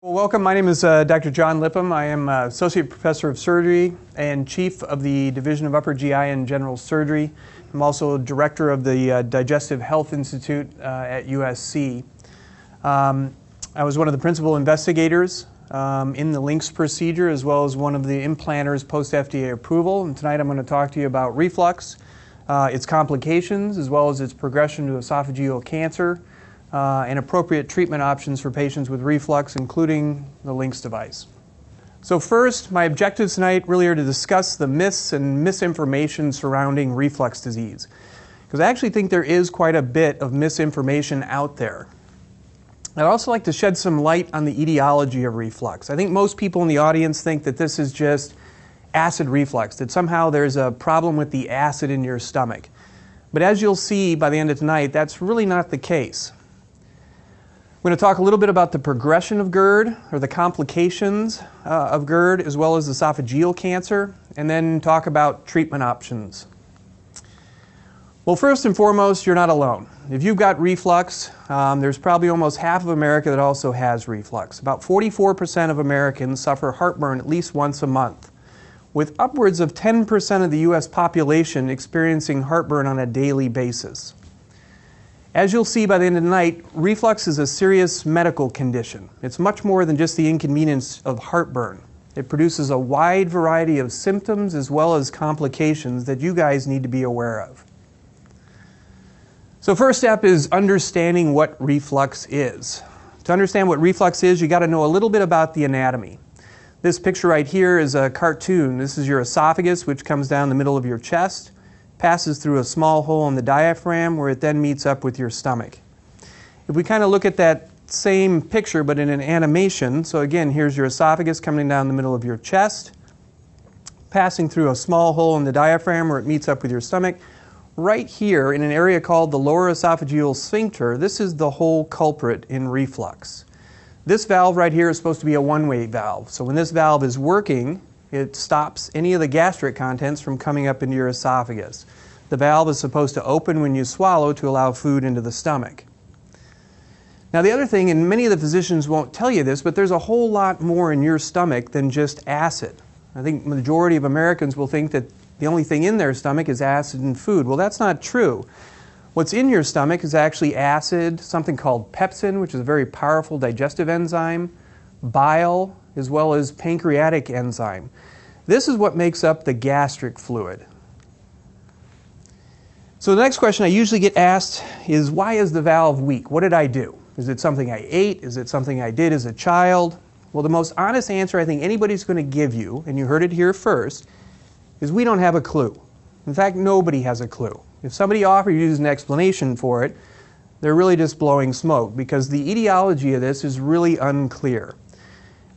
Well, welcome. My name is Dr. John Lipham. I am Associate Professor of Surgery and Chief of the Division of Upper GI and General Surgery. I'm also Director of the Digestive Health Institute at USC. I was one of the principal investigators in the LINX procedure, as well as one of the implanters post-FDA approval. And tonight I'm going to talk to you about reflux, its complications, as well as its progression to esophageal cancer, and appropriate treatment options for patients with reflux, including the LINX device. So first, my objectives tonight really are to discuss the myths and misinformation surrounding reflux disease, because I actually think there is quite a bit of misinformation out there. I'd also like to shed some light on the etiology of reflux. I think most people in the audience think that this is just acid reflux, that somehow there's a problem with the acid in your stomach. But as you'll see by the end of tonight, that's really not the case. We're going to talk a little bit about the progression of GERD, or the complications of GERD, as well as esophageal cancer, and then talk about treatment options. Well, first and foremost, you're not alone. If you've got reflux, there's probably almost half of America that also has reflux. About 44% of Americans suffer heartburn at least once a month, with upwards of 10% of the U.S. population experiencing heartburn on a daily basis. As you'll see by the end of the night, reflux is a serious medical condition. It's much more than just the inconvenience of heartburn. It produces a wide variety of symptoms as well as complications that you guys need to be aware of. So first step is understanding what reflux is. To understand what reflux is, you got to know a little bit about the anatomy. This picture right here is a cartoon. This is your esophagus, which comes down the middle of your chest, passes through a small hole in the diaphragm where it then meets up with your stomach. If we kind of look at that same picture but in an animation, so again, here's your esophagus coming down the middle of your chest, passing through a small hole in the diaphragm where it meets up with your stomach. Right here in an area called the lower esophageal sphincter, this is the whole culprit in reflux. This valve right here is supposed to be a one-way valve. So when this valve is working, it stops any of the gastric contents from coming up into your esophagus. The valve is supposed to open when you swallow to allow food into the stomach. Now the other thing, and many of the physicians won't tell you this, but there's a whole lot more in your stomach than just acid. I think the majority of Americans will think that the only thing in their stomach is acid and food. Well, that's not true. What's in your stomach is actually acid, something called pepsin, which is a very powerful digestive enzyme, bile, as well as pancreatic enzyme. This is what makes up the gastric fluid. So the next question I usually get asked is, why is the valve weak? What did I do? Is it something I ate? Is it something I did as a child? Well, the most honest answer I think anybody's going to give you, and you heard it here first, is we don't have a clue. In fact, nobody has a clue. If somebody offers you an explanation for it, they're really just blowing smoke, because the etiology of this is really unclear.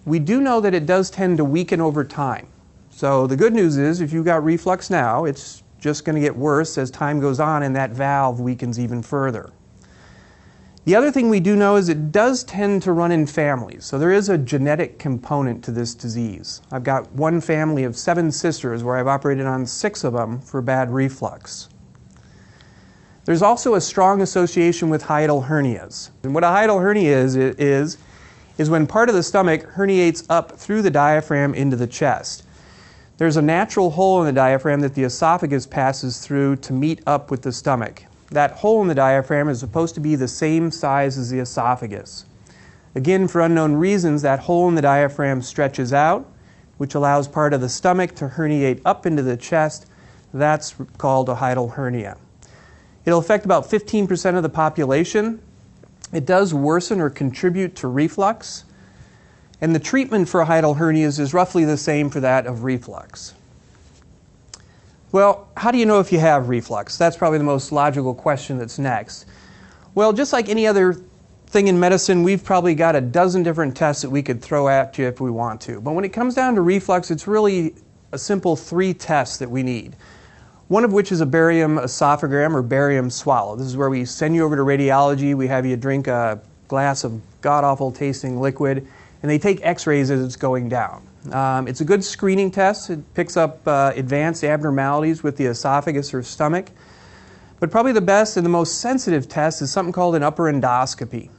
We do know that it does tend to weaken over time. So the good news is, if you've got reflux now, it's just going to get worse as time goes on and that valve weakens even further. The other thing we do know is it does tend to run in families. So there is a genetic component to this disease. I've got one family of 7 sisters where I've operated on 6 of them for bad reflux. There's also a strong association with hiatal hernias. And what a hiatal hernia is when part of the stomach herniates up through the diaphragm into the chest. There's a natural hole in the diaphragm that the esophagus passes through to meet up with the stomach. That hole in the diaphragm is supposed to be the same size as the esophagus. Again, for unknown reasons, that hole in the diaphragm stretches out, which allows part of the stomach to herniate up into the chest. That's called a hiatal hernia. It'll affect about 15% of the population. It does worsen or contribute to reflux, and the treatment for hiatal hernias is roughly the same for that of reflux. Well, how do you know if you have reflux? That's probably the most logical question that's next. Well, just like any other thing in medicine, we've probably got a dozen different tests that we could throw at you if we want to. But when it comes down to reflux, it's really a simple 3 tests that we need. One of which is a barium esophagram or barium swallow. This is where we send you over to radiology, we have you drink a glass of god-awful tasting liquid, and they take x-rays as it's going down. It's a good screening test. It picks up advanced abnormalities with the esophagus or stomach. But probably the best and the most sensitive test is something called an upper endoscopy.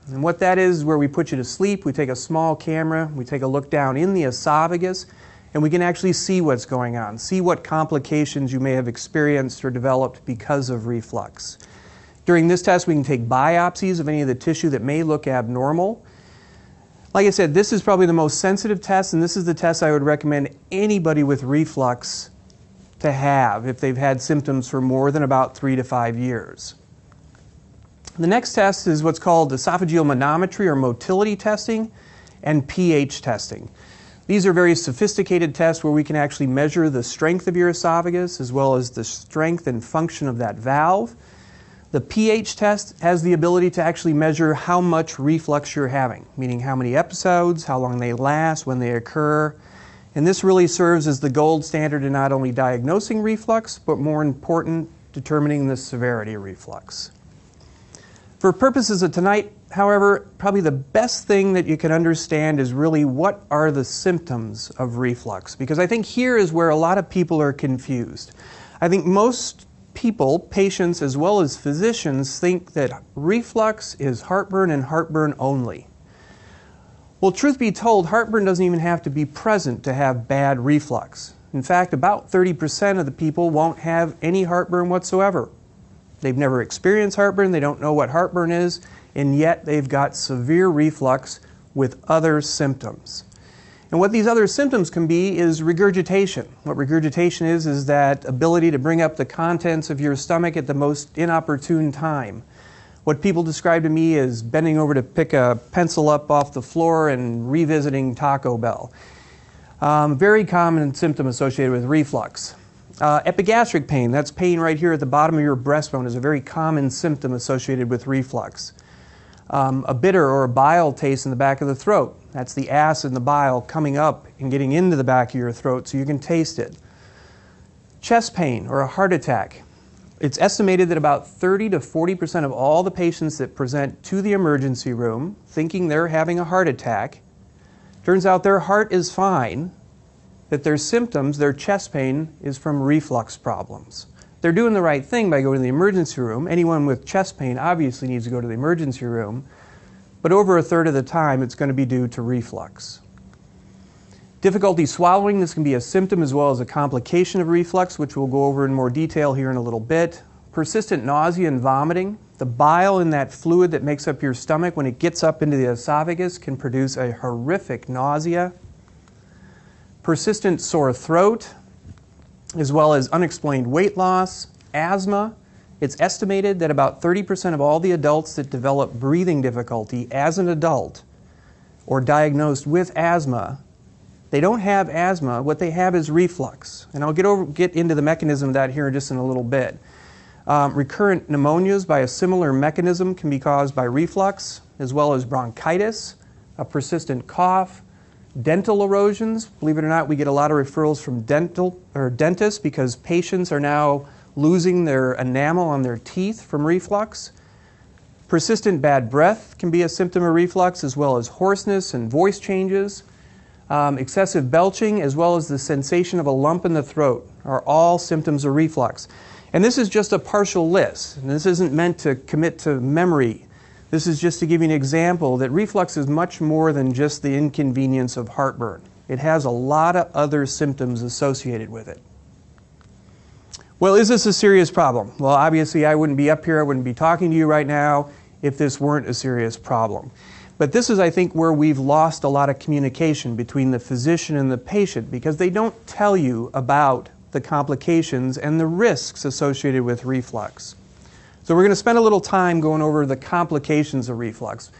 And what that is where we put you to sleep, we take a small camera, we take a look down in the esophagus, and we can actually see what's going on, see what complications you may have experienced or developed because of reflux. During this test, we can take biopsies of any of the tissue that may look abnormal. Like I said, this is probably the most sensitive test, and this is the test I would recommend anybody with reflux to have if they've had symptoms for more than about 3 to 5 years. The next test is what's called esophageal manometry or motility testing and pH testing. These are very sophisticated tests where we can actually measure the strength of your esophagus as well as the strength and function of that valve. The pH test has the ability to actually measure how much reflux you're having, meaning how many episodes, how long they last, when they occur. And this really serves as the gold standard in not only diagnosing reflux, but more important, determining the severity of reflux. For purposes of tonight, however, probably the best thing that you can understand is really what are the symptoms of reflux, because I think here is where a lot of people are confused. I think most people, patients as well as physicians, think that reflux is heartburn and heartburn only. Well, truth be told, heartburn doesn't even have to be present to have bad reflux. In fact, about 30% of the people won't have any heartburn whatsoever. They've never experienced heartburn, they don't know what heartburn is, and yet they've got severe reflux with other symptoms. And what these other symptoms can be is regurgitation. What regurgitation is that ability to bring up the contents of your stomach at the most inopportune time. What people describe to me as bending over to pick a pencil up off the floor and revisiting Taco Bell. Very common symptom associated with reflux. Epigastric pain, that's pain right here at the bottom of your breastbone, is a very common symptom associated with reflux. A bitter or a bile taste in the back of the throat. That's the acid and the bile coming up and getting into the back of your throat so you can taste it. Chest pain or a heart attack. It's estimated that about 30 to 40% of all the patients that present to the emergency room thinking they're having a heart attack, turns out their heart is fine, that their symptoms, their chest pain, is from reflux problems. They're doing the right thing by going to the emergency room. Anyone with chest pain obviously needs to go to the emergency room, but over a third of the time it's going to be due to reflux. Difficulty swallowing, this can be a symptom as well as a complication of reflux, which we'll go over in more detail here in a little bit. Persistent nausea and vomiting. The bile in that fluid that makes up your stomach, when it gets up into the esophagus, can produce a horrific nausea. Persistent sore throat, as well as unexplained weight loss, asthma. It's estimated that about 30% of all the adults that develop breathing difficulty as an adult or diagnosed with asthma, they don't have asthma, what they have is reflux. And I'll get into the mechanism of that here just in a little bit. Recurrent pneumonias by a similar mechanism can be caused by reflux, as well as bronchitis, a persistent cough, dental erosions. Believe it or not, we get a lot of referrals from dentists because patients are now losing their enamel on their teeth from reflux. Persistent bad breath can be a symptom of reflux, as well as hoarseness and voice changes. Excessive belching, as well as the sensation of a lump in the throat, are all symptoms of reflux. And this is just a partial list, and this isn't meant to commit to memory. This is just to give you an example that reflux is much more than just the inconvenience of heartburn. It has a lot of other symptoms associated with it. Well, is this a serious problem? Well, obviously I wouldn't be up here, I wouldn't be talking to you right now if this weren't a serious problem. But this is, I think, where we've lost a lot of communication between the physician and the patient, because they don't tell you about the complications and the risks associated with reflux. So we're going to spend a little time going over the complications of reflux.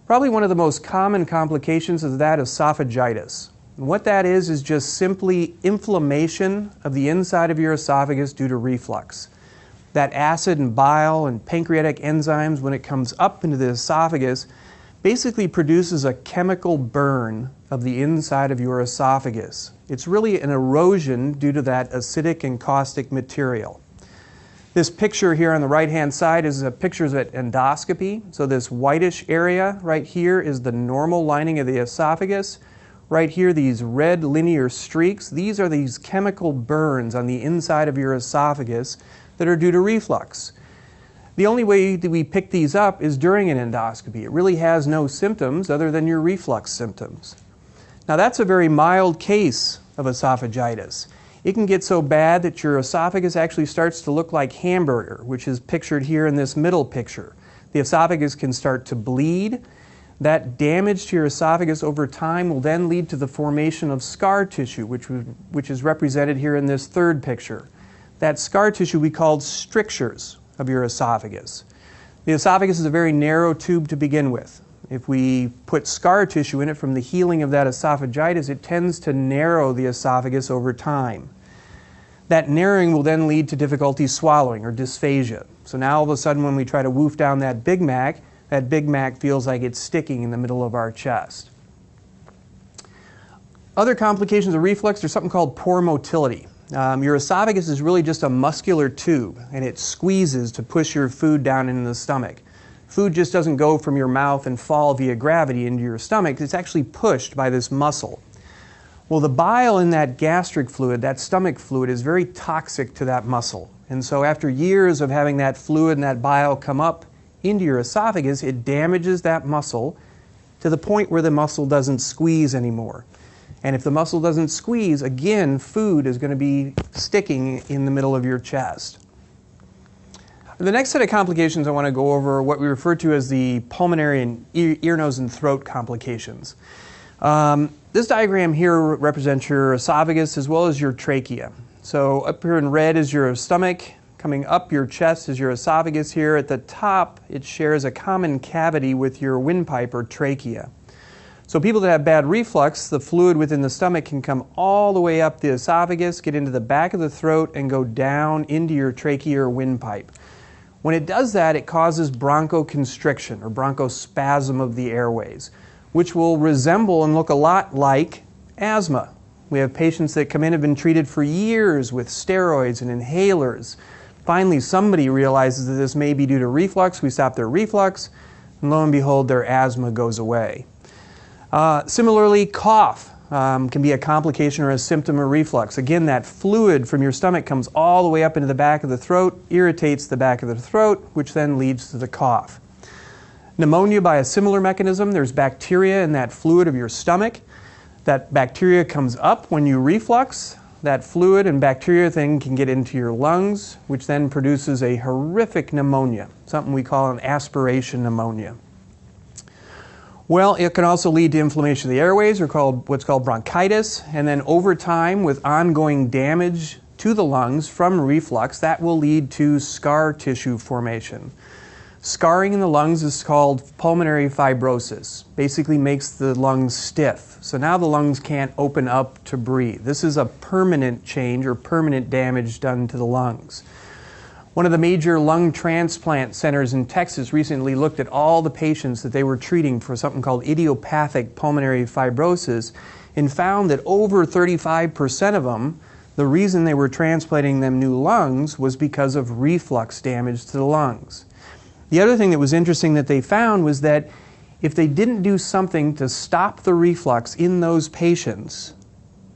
Probably one of the most common complications is that of esophagitis. And what that is just simply inflammation of the inside of your esophagus due to reflux. That acid and bile and pancreatic enzymes, when it comes up into the esophagus, basically produces a chemical burn of the inside of your esophagus. It's really an erosion due to that acidic and caustic material. This picture here on the right-hand side is a picture of endoscopy. So this whitish area right here is the normal lining of the esophagus. Right here, these red linear streaks, these are these chemical burns on the inside of your esophagus that are due to reflux. The only way that we pick these up is during an endoscopy. It really has no symptoms other than your reflux symptoms. Now that's a very mild case of esophagitis. It can get so bad that your esophagus actually starts to look like hamburger, which is pictured here in this middle picture. The esophagus can start to bleed. That damage to your esophagus over time will then lead to the formation of scar tissue, which is represented here in this third picture. That scar tissue we call strictures of your esophagus. The esophagus is a very narrow tube to begin with. If we put scar tissue in it from the healing of that esophagitis, it tends to narrow the esophagus over time. That narrowing will then lead to difficulty swallowing or dysphagia. So now all of a sudden when we try to woof down that Big Mac feels like it's sticking in the middle of our chest. Other complications of reflux are something called poor motility. Your esophagus is really just a muscular tube, and it squeezes to push your food down into the stomach. Food just doesn't go from your mouth and fall via gravity into your stomach. It's actually pushed by this muscle. Well, the bile in that gastric fluid, that stomach fluid, is very toxic to that muscle. And so after years of having that fluid and that bile come up into your esophagus, it damages that muscle to the point where the muscle doesn't squeeze anymore. And if the muscle doesn't squeeze, again, food is going to be sticking in the middle of your chest. The next set of complications I want to go over are what we refer to as the pulmonary and ear, nose, and throat complications. This diagram here represents your esophagus as well as your trachea. So up here in red is your stomach. Coming up your chest is your esophagus here. At the top, it shares a common cavity with your windpipe or trachea. So people that have bad reflux, the fluid within the stomach can come all the way up the esophagus, get into the back of the throat, and go down into your trachea or windpipe. When it does that, it causes bronchoconstriction or bronchospasm of the airways, which will resemble and look a lot like asthma. We have patients that come in and have been treated for years with steroids and inhalers. Finally, somebody realizes that this may be due to reflux. We stop their reflux, and lo and behold, their asthma goes away. Similarly, cough can be a complication or a symptom of reflux. Again, that fluid from your stomach comes all the way up into the back of the throat, irritates the back of the throat, which then leads to the cough. Pneumonia by a similar mechanism. There's bacteria in that fluid of your stomach. That bacteria comes up when you reflux. That fluid and bacteria then can get into your lungs, which then produces a horrific pneumonia, something we call an aspiration pneumonia. Well, it can also lead to inflammation of the airways, or what's called bronchitis, and then over time, with ongoing damage to the lungs from reflux, that will lead to scar tissue formation. Scarring in the lungs is called pulmonary fibrosis. Basically makes the lungs stiff. So now the lungs can't open up to breathe. This is a permanent change or permanent damage done to the lungs. One of the major lung transplant centers in Texas recently looked at all the patients that they were treating for something called idiopathic pulmonary fibrosis and found that over 35% of them, the reason they were transplanting them new lungs was because of reflux damage to the lungs. The other thing that was interesting that they found was that if they didn't do something to stop the reflux in those patients,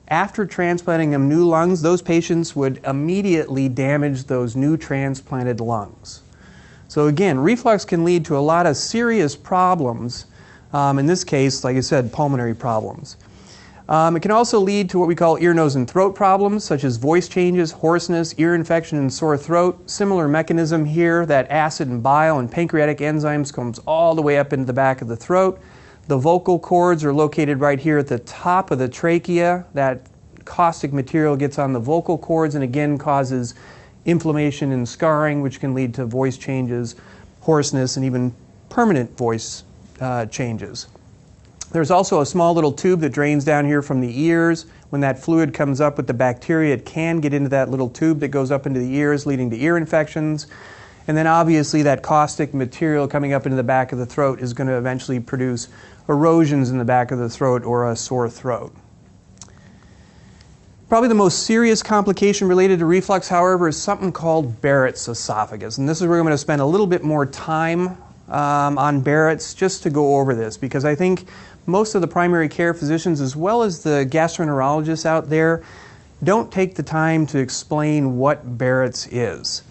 after transplanting them new lungs, those patients would immediately damage those new transplanted lungs. So again, reflux can lead to a lot of serious problems. In this case, like I said, pulmonary problems. It can also lead to what we call ear, nose, and throat problems, such as voice changes, hoarseness, ear infection, and sore throat. Similar mechanism here, that acid and bile and pancreatic enzymes comes all the way up into the back of the throat. The vocal cords are located right here at the top of the trachea. That caustic material gets on the vocal cords and again causes inflammation and scarring, which can lead to voice changes, hoarseness, and even permanent voice changes. There's also a small little tube that drains down here from the ears. When that fluid comes up with the bacteria, it can get into that little tube that goes up into the ears, leading to ear infections. And then obviously that caustic material coming up into the back of the throat is going to eventually produce erosions in the back of the throat or a sore throat. Probably the most serious complication related to reflux, however, is something called Barrett's esophagus. And this is where I'm going to spend a little bit more time on Barrett's just to go over this, because I think most of the primary care physicians as well as the gastroenterologists out there don't take the time to explain what Barrett's is.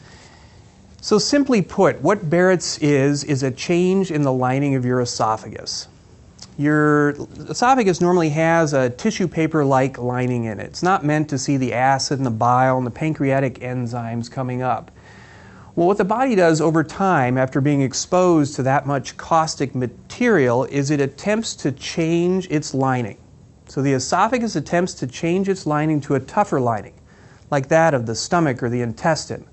So simply put, what Barrett's is a change in the lining of your esophagus. Your esophagus normally has a tissue paper-like lining in it. It's not meant to see the acid and the bile and the pancreatic enzymes coming up. Well, what the body does over time, after being exposed to that much caustic material, is it attempts to change its lining. So the esophagus attempts to change its lining to a tougher lining, like that of the stomach or the intestine.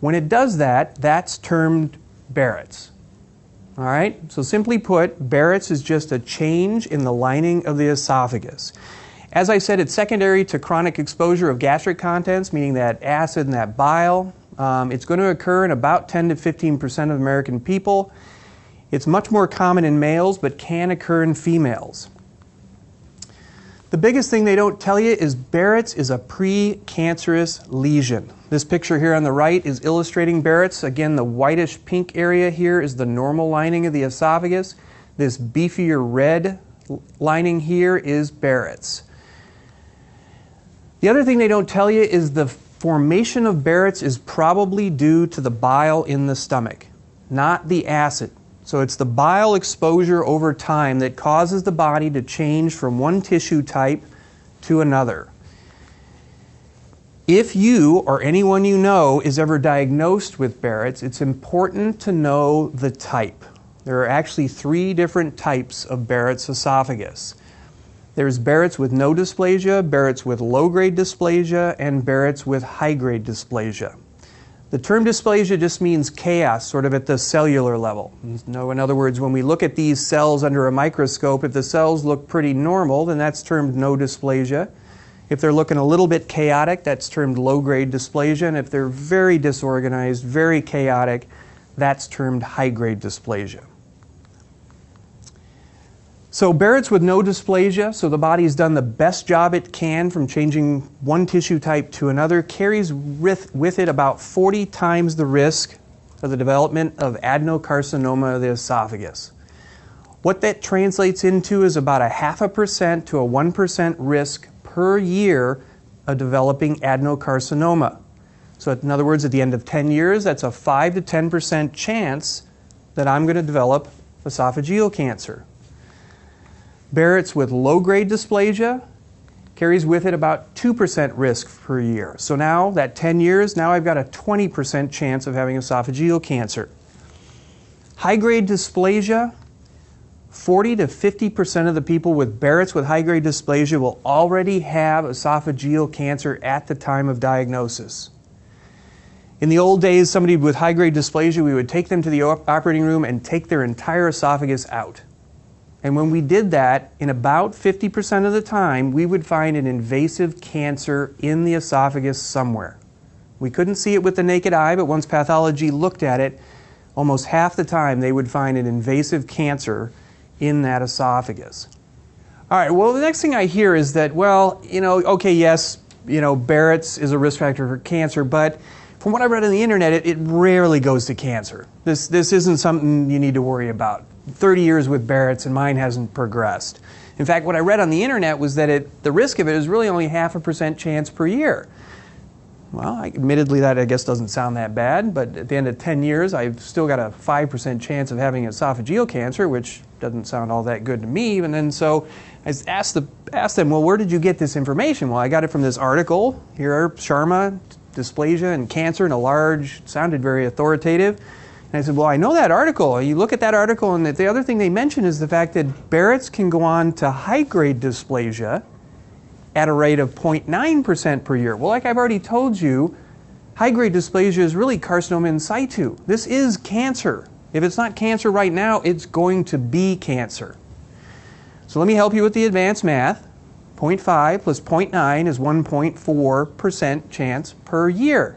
When it does that, that's termed Barrett's. All right? So simply put, Barrett's is just a change in the lining of the esophagus. As I said, it's secondary to chronic exposure of gastric contents, meaning that acid and that bile. It's going to occur in about 10 to 15% of American people. It's much more common in males, but can occur in females. The biggest thing they don't tell you is Barrett's is a precancerous lesion. This picture here on the right is illustrating Barrett's. Again, the whitish pink area here is the normal lining of the esophagus. This beefier red lining here is Barrett's. The other thing they don't tell you is the formation of Barrett's is probably due to the bile in the stomach, not the acid. So it's the bile exposure over time that causes the body to change from one tissue type to another. If you or anyone you know is ever diagnosed with Barrett's, it's important to know the type. There are actually 3 different types of Barrett's esophagus. There's Barrett's with no dysplasia, Barrett's with low-grade dysplasia, and Barrett's with high-grade dysplasia. The term dysplasia just means chaos, sort of at the cellular level. In other words, when we look at these cells under a microscope, if the cells look pretty normal, then that's termed no dysplasia. If they're looking a little bit chaotic, that's termed low-grade dysplasia. And if they're very disorganized, very chaotic, that's termed high-grade dysplasia. So Barrett's with no dysplasia, so the body's done the best job it can from changing one tissue type to another, carries with it about 40 times the risk of the development of adenocarcinoma of the esophagus. What that translates into is about a 0.5% to a 1% risk per year of developing adenocarcinoma. So in other words, at the end of 10 years, that's a 5 to 10% chance that I'm going to develop esophageal cancer. Barrett's with low-grade dysplasia carries with it about 2% risk per year. So now, that 10 years, now I've got a 20% chance of having esophageal cancer. High-grade dysplasia, 40 to 50% of the people with Barrett's with high-grade dysplasia will already have esophageal cancer at the time of diagnosis. In the old days, somebody with high-grade dysplasia, we would take them to the operating room and take their entire esophagus out. And when we did that, in about 50% of the time, we would find an invasive cancer in the esophagus somewhere. We couldn't see it with the naked eye, but once pathology looked at it, almost half the time they would find an invasive cancer in that esophagus. All right, well, the next thing I hear is that, well, okay, yes, Barrett's is a risk factor for cancer, but from what I read on the internet, it rarely goes to cancer. This isn't something you need to worry about. 30 years with Barrett's and mine hasn't progressed. In fact, what I read on the internet was that the risk of it is really only 0.5% chance per year. Well, admittedly, that I guess doesn't sound that bad, but at the end of 10 years, I've still got a 5% chance of having esophageal cancer, which doesn't sound all that good to me. And then so I asked them, well, where did you get this information? Well, I got it from this article here, Sharma, Dysplasia and Cancer in a Large, sounded very authoritative. And I said, well, I know that article. You look at that article, and the other thing they mention is the fact that Barrett's can go on to high-grade dysplasia at a rate of 0.9% per year. Well, like I've already told you, high-grade dysplasia is really carcinoma in situ. This is cancer. If it's not cancer right now, it's going to be cancer. So let me help you with the advanced math. 0.5 plus 0.9 is 1.4% chance per year.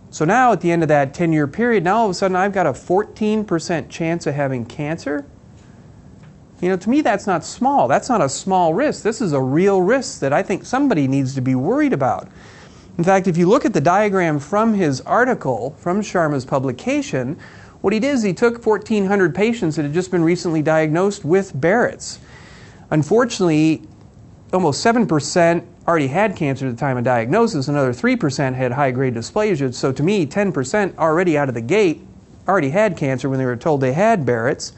So now at the end of that 10-year period, now all of a sudden I've got a 14% chance of having cancer. To me that's not small. That's not a small risk. This is a real risk that I think somebody needs to be worried about. In fact, if you look at the diagram from his article, from Sharma's publication, what he did is he took 1,400 patients that had just been recently diagnosed with Barrett's. Unfortunately, almost 7% already had cancer at the time of diagnosis. Another 3% had high-grade dysplasia. So to me, 10% already out of the gate already had cancer when they were told they had BARRX.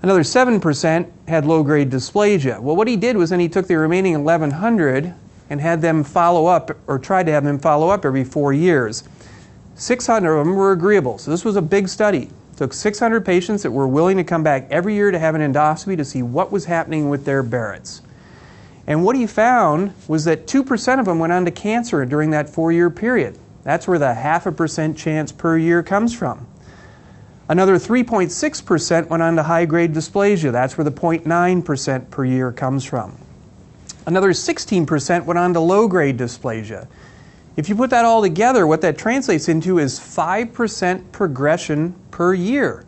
Another 7% had low-grade dysplasia. Well, what he did was then he took the remaining 1,100 and had them follow up, or tried to have them follow up every 4 years. 600 of them were agreeable. So this was a big study. Took 600 patients that were willing to come back every year to have an endoscopy to see what was happening with their BARRX. And what he found was that 2% of them went on to cancer during that 4-year period. That's where the 0.5% chance per year comes from. Another 3.6% went on to high-grade dysplasia. That's where the 0.9% per year comes from. Another 16% went on to low-grade dysplasia. If you put that all together, what that translates into is 5% progression per year.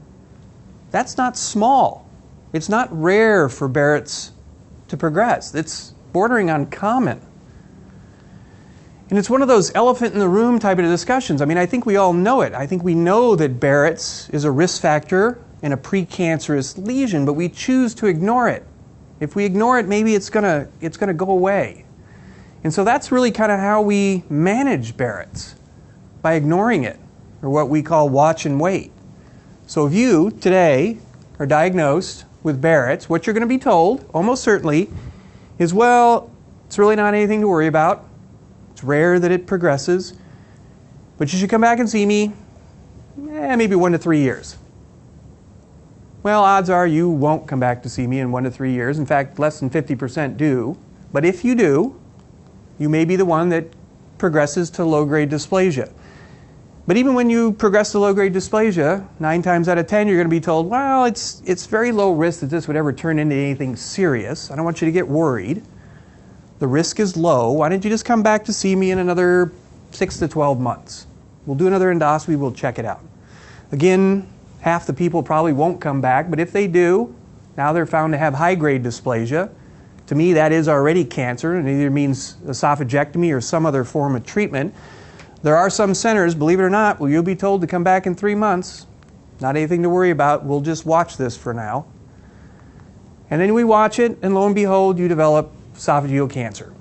That's not small. It's not rare for BARRX to progress. It's bordering on common. And it's one of those elephant in the room type of discussions. I mean, I think we all know it. I think we know that BARRX is a risk factor in a precancerous lesion, but we choose to ignore it. If we ignore it, maybe it's gonna go away. And so that's really kind of how we manage BARRX, by ignoring it, or what we call watch and wait. So if you today are diagnosed with BARRX, what you're going to be told, almost certainly, is, well, it's really not anything to worry about. It's rare that it progresses, but you should come back and see me maybe 1 to 3 years. Well, odds are you won't come back to see me in 1 to 3 years. In fact, less than 50% do. But if you do, you may be the one that progresses to low-grade dysplasia. But even when you progress to low-grade dysplasia, 9 times out of 10, you're going to be told, well, it's very low risk that this would ever turn into anything serious. I don't want you to get worried. The risk is low. Why don't you just come back to see me in another 6 to 12 months? We'll do another endoscopy. We'll check it out. Again, half the people probably won't come back, but if they do, now they're found to have high-grade dysplasia. To me, that is already cancer, and it either means esophagectomy or some other form of treatment. There are some centers, believe it or not, where you'll be told to come back in 3 months. Not anything to worry about. We'll just watch this for now. And then we watch it, and lo and behold, you develop esophageal cancer.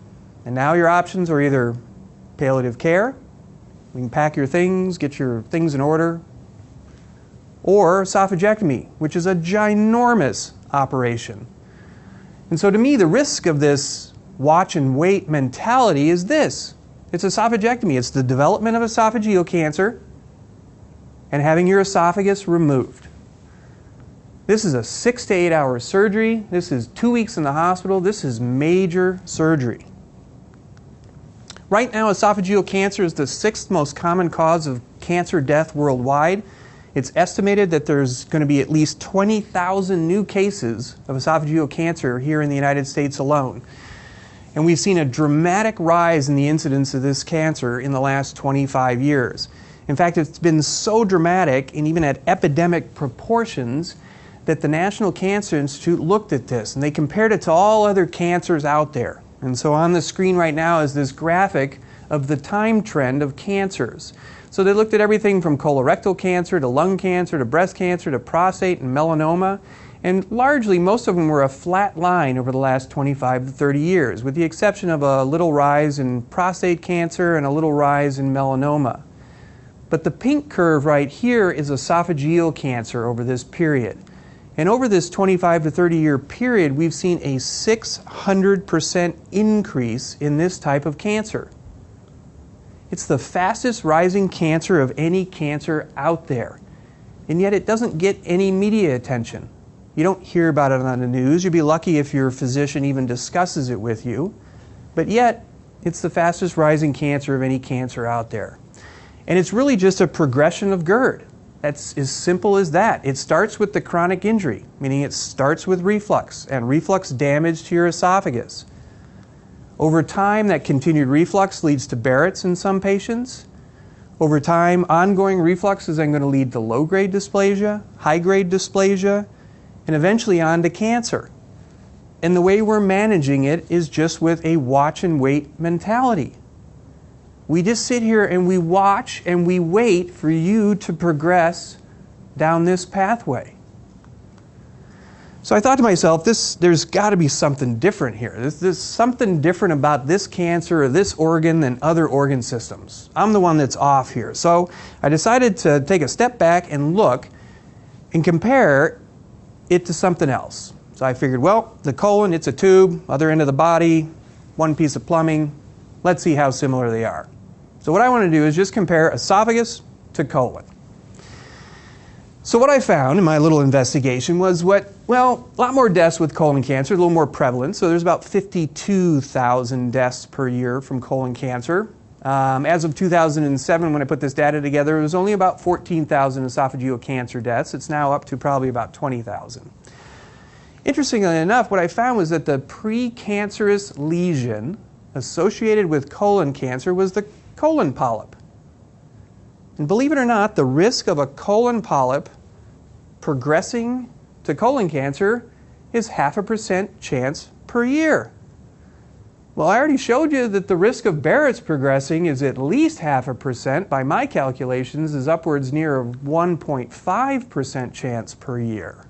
And now your options are either palliative care, we can pack your things, get your things in order, or esophagectomy, which is a ginormous operation. And so to me, the risk of this watch and wait mentality is this. It's esophagectomy. It's the development of esophageal cancer and having your esophagus removed. This is a 6 to 8 hour surgery. This is 2 weeks in the hospital. This is major surgery. Right now, esophageal cancer is the 6th most common cause of cancer death worldwide. It's estimated that there's going to be at least 20,000 new cases of esophageal cancer here in the United States alone. And we've seen a dramatic rise in the incidence of this cancer in the last 25 years. In fact, it's been so dramatic and even at epidemic proportions that the National Cancer Institute looked at this and they compared it to all other cancers out there. And so on the screen right now is this graphic of the time trend of cancers. So they looked at everything from colorectal cancer to lung cancer to breast cancer to prostate and melanoma. And largely, most of them were a flat line over the last 25 to 30 years, with the exception of a little rise in prostate cancer and a little rise in melanoma. But the pink curve right here is esophageal cancer over this period. And over this 25 to 30 year period, we've seen a 600% increase in this type of cancer. It's the fastest rising cancer of any cancer out there. And yet it doesn't get any media attention. You don't hear about it on the news. You'd be lucky if your physician even discusses it with you. But yet, it's the fastest rising cancer of any cancer out there. And it's really just a progression of GERD. That's as simple as that. It starts with the chronic injury, meaning it starts with reflux and reflux damage to your esophagus. Over time, that continued reflux leads to BARRX in some patients. Over time, ongoing reflux is then going to lead to low-grade dysplasia, high-grade dysplasia, and eventually on to cancer. And the way we're managing it is just with a watch and wait mentality. We just sit here and we watch and we wait for you to progress down this pathway. So I thought to myself, there's got to be something different here. There's something different about this cancer or this organ than other organ systems. I'm the one that's off here. So I decided to take a step back and look and compare it to something else. So I figured, well, the colon, it's a tube, other end of the body, one piece of plumbing. Let's see how similar they are. So what I want to do is just compare esophagus to colon. So what I found in my little investigation was a lot more deaths with colon cancer, a little more prevalent. So there's about 52,000 deaths per year from colon cancer. As of 2007, when I put this data together, it was only about 14,000 esophageal cancer deaths. It's now up to probably about 20,000. Interestingly enough, what I found was that the precancerous lesion associated with colon cancer was the colon polyp. And believe it or not, the risk of a colon polyp progressing to colon cancer is 0.5% chance per year. Well, I already showed you that the risk of Barrett's progressing is at least 0.5%. By my calculations, is upwards near a 1.5% chance per year.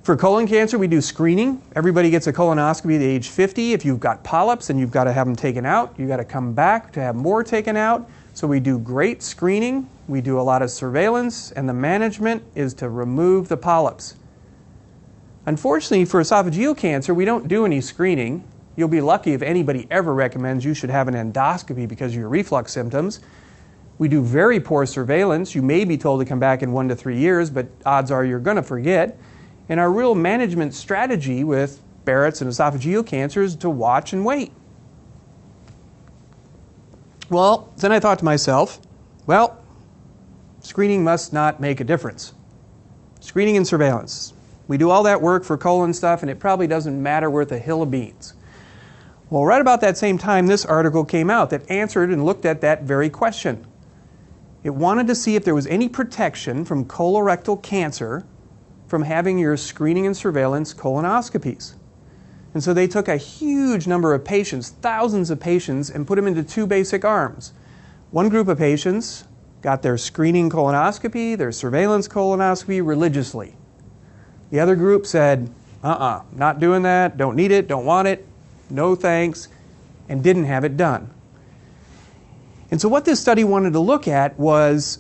For colon cancer, we do screening. Everybody gets a colonoscopy at age 50. If you've got polyps and you've got to have them taken out, you've got to come back to have more taken out. So we do great screening, we do a lot of surveillance, and the management is to remove the polyps. Unfortunately, for esophageal cancer, we don't do any screening. You'll be lucky if anybody ever recommends you should have an endoscopy because of your reflux symptoms. We do very poor surveillance. You may be told to come back in 1 to 3 years, but odds are you're going to forget. And our real management strategy with Barrett's and esophageal cancer is to watch and wait. Well, then I thought to myself, well, screening must not make a difference. Screening and surveillance. We do all that work for colon stuff, and it probably doesn't matter worth a hill of beans. Well, right about that same time, this article came out that answered and looked at that very question. It wanted to see if there was any protection from colorectal cancer from having your screening and surveillance colonoscopies. And so they took a huge number of patients, thousands of patients, and put them into 2 basic arms. One group of patients got their screening colonoscopy, their surveillance colonoscopy religiously. The other group said, not doing that, don't need it, don't want it, no thanks, and didn't have it done. And so what this study wanted to look at was,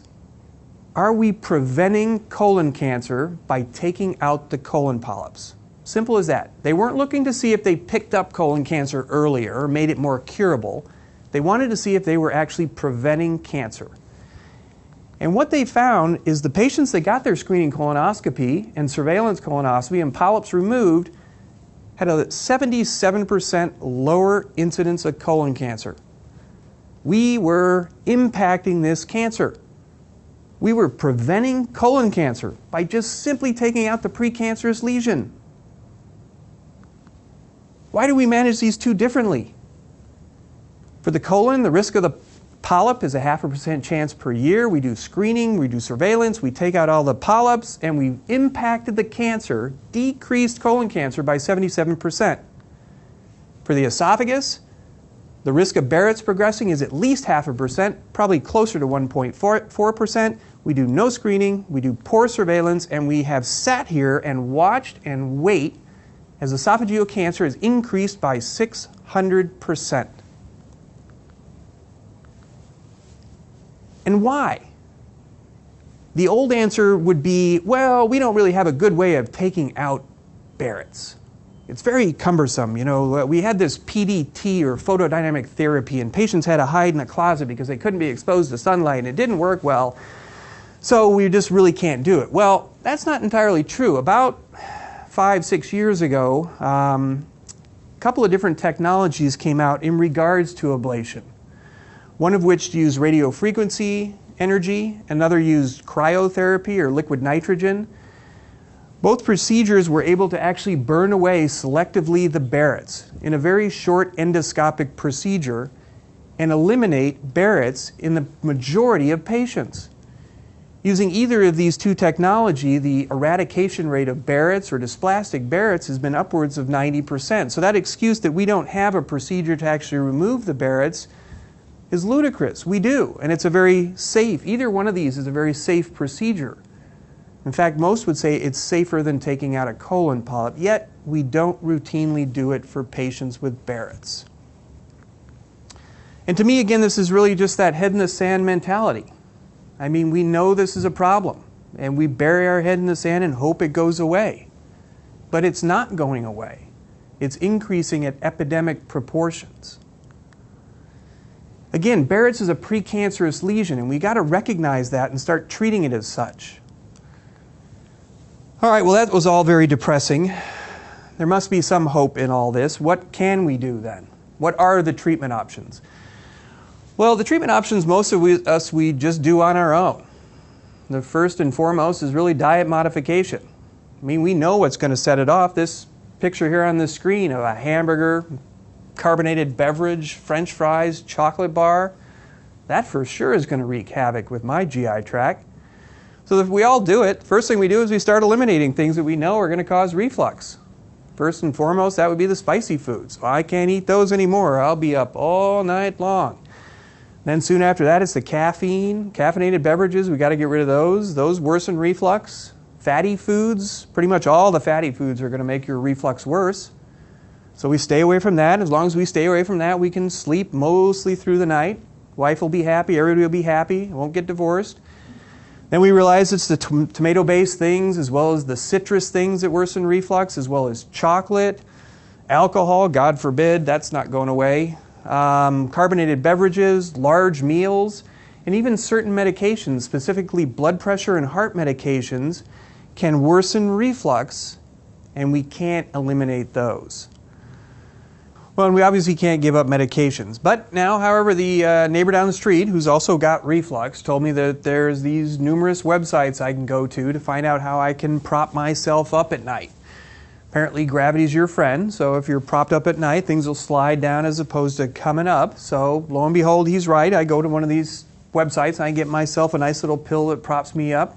are we preventing colon cancer by taking out the colon polyps? Simple as that. They weren't looking to see if they picked up colon cancer earlier or made it more curable. They wanted to see if they were actually preventing cancer. And what they found is the patients that got their screening colonoscopy and surveillance colonoscopy and polyps removed had a 77% lower incidence of colon cancer. We were impacting this cancer. We were preventing colon cancer by just simply taking out the precancerous lesion. Why do we manage these two differently? For the colon, the risk of the polyp is a 0.5% chance per year. We do screening, we do surveillance, we take out all the polyps, and we impacted the cancer, decreased colon cancer by 77%. For the esophagus, the risk of Barrett's progressing is at least 0.5%, probably closer to 1.4%. We do no screening, we do poor surveillance, and we have sat here and watched and wait as esophageal cancer is increased by 600%. And why? The old answer would be, well, we don't really have a good way of taking out Barrett's. It's very cumbersome. You know, we had this PDT or photodynamic therapy, and patients had to hide in a closet because they couldn't be exposed to sunlight, and it didn't work well. So we just really can't do it. Well, that's not entirely true. About 5-6 years ago, a couple of different technologies came out in regards to ablation. One of which used radio frequency energy, another used cryotherapy or liquid nitrogen. Both procedures were able to actually burn away selectively the Barrett's in a very short endoscopic procedure and eliminate Barrett's in the majority of patients. Using either of these two technology, the eradication rate of Barrett's or dysplastic Barrett's has been upwards of 90%. So that excuse that we don't have a procedure to actually remove the Barrett's is ludicrous. We do, and it's a very safe, either one of these is a very safe procedure. In fact, most would say it's safer than taking out a colon polyp, yet we don't routinely do it for patients with Barrett's. And to me, again, this is really just that head in the sand mentality. I mean, we know this is a problem, and we bury our head in the sand and hope it goes away. But it's not going away. It's increasing at epidemic proportions. Again, Barrett's is a precancerous lesion, and we got to recognize that and start treating it as such. All right, well, that was all very depressing. There must be some hope in all this. What can we do then? What are the treatment options? Well, the treatment options most of us we just do on our own. The first and foremost is really diet modification. I mean, we know what's going to set it off. This picture here on the screen of a hamburger, carbonated beverage, French fries, chocolate bar, that for sure is going to wreak havoc with my GI tract. So if we all do it, first thing we do is we start eliminating things that we know are going to cause reflux. First and foremost, that would be the spicy foods. Well, I can't eat those anymore. I'll be up all night long. Then soon after that, it's the caffeine, caffeinated beverages. We got to get rid of those. Those worsen reflux. Fatty foods, pretty much all the fatty foods are going to make your reflux worse. So we stay away from that. As long as we stay away from that, we can sleep mostly through the night. Wife will be happy, everybody will be happy, won't get divorced. Then we realize it's the tomato-based things as well as the citrus things that worsen reflux, as well as chocolate, alcohol, God forbid, that's not going away. Carbonated beverages, large meals, and even certain medications, specifically blood pressure and heart medications, can worsen reflux, and we can't eliminate those. Well, and we obviously can't give up medications. But now, however, the neighbor down the street, who's also got reflux, told me that there's these numerous websites I can go to find out how I can prop myself up at night. Apparently, gravity's your friend, so if you're propped up at night, things will slide down as opposed to coming up. So, lo and behold, he's right. I go to one of these websites and I get myself a nice little pill that props me up.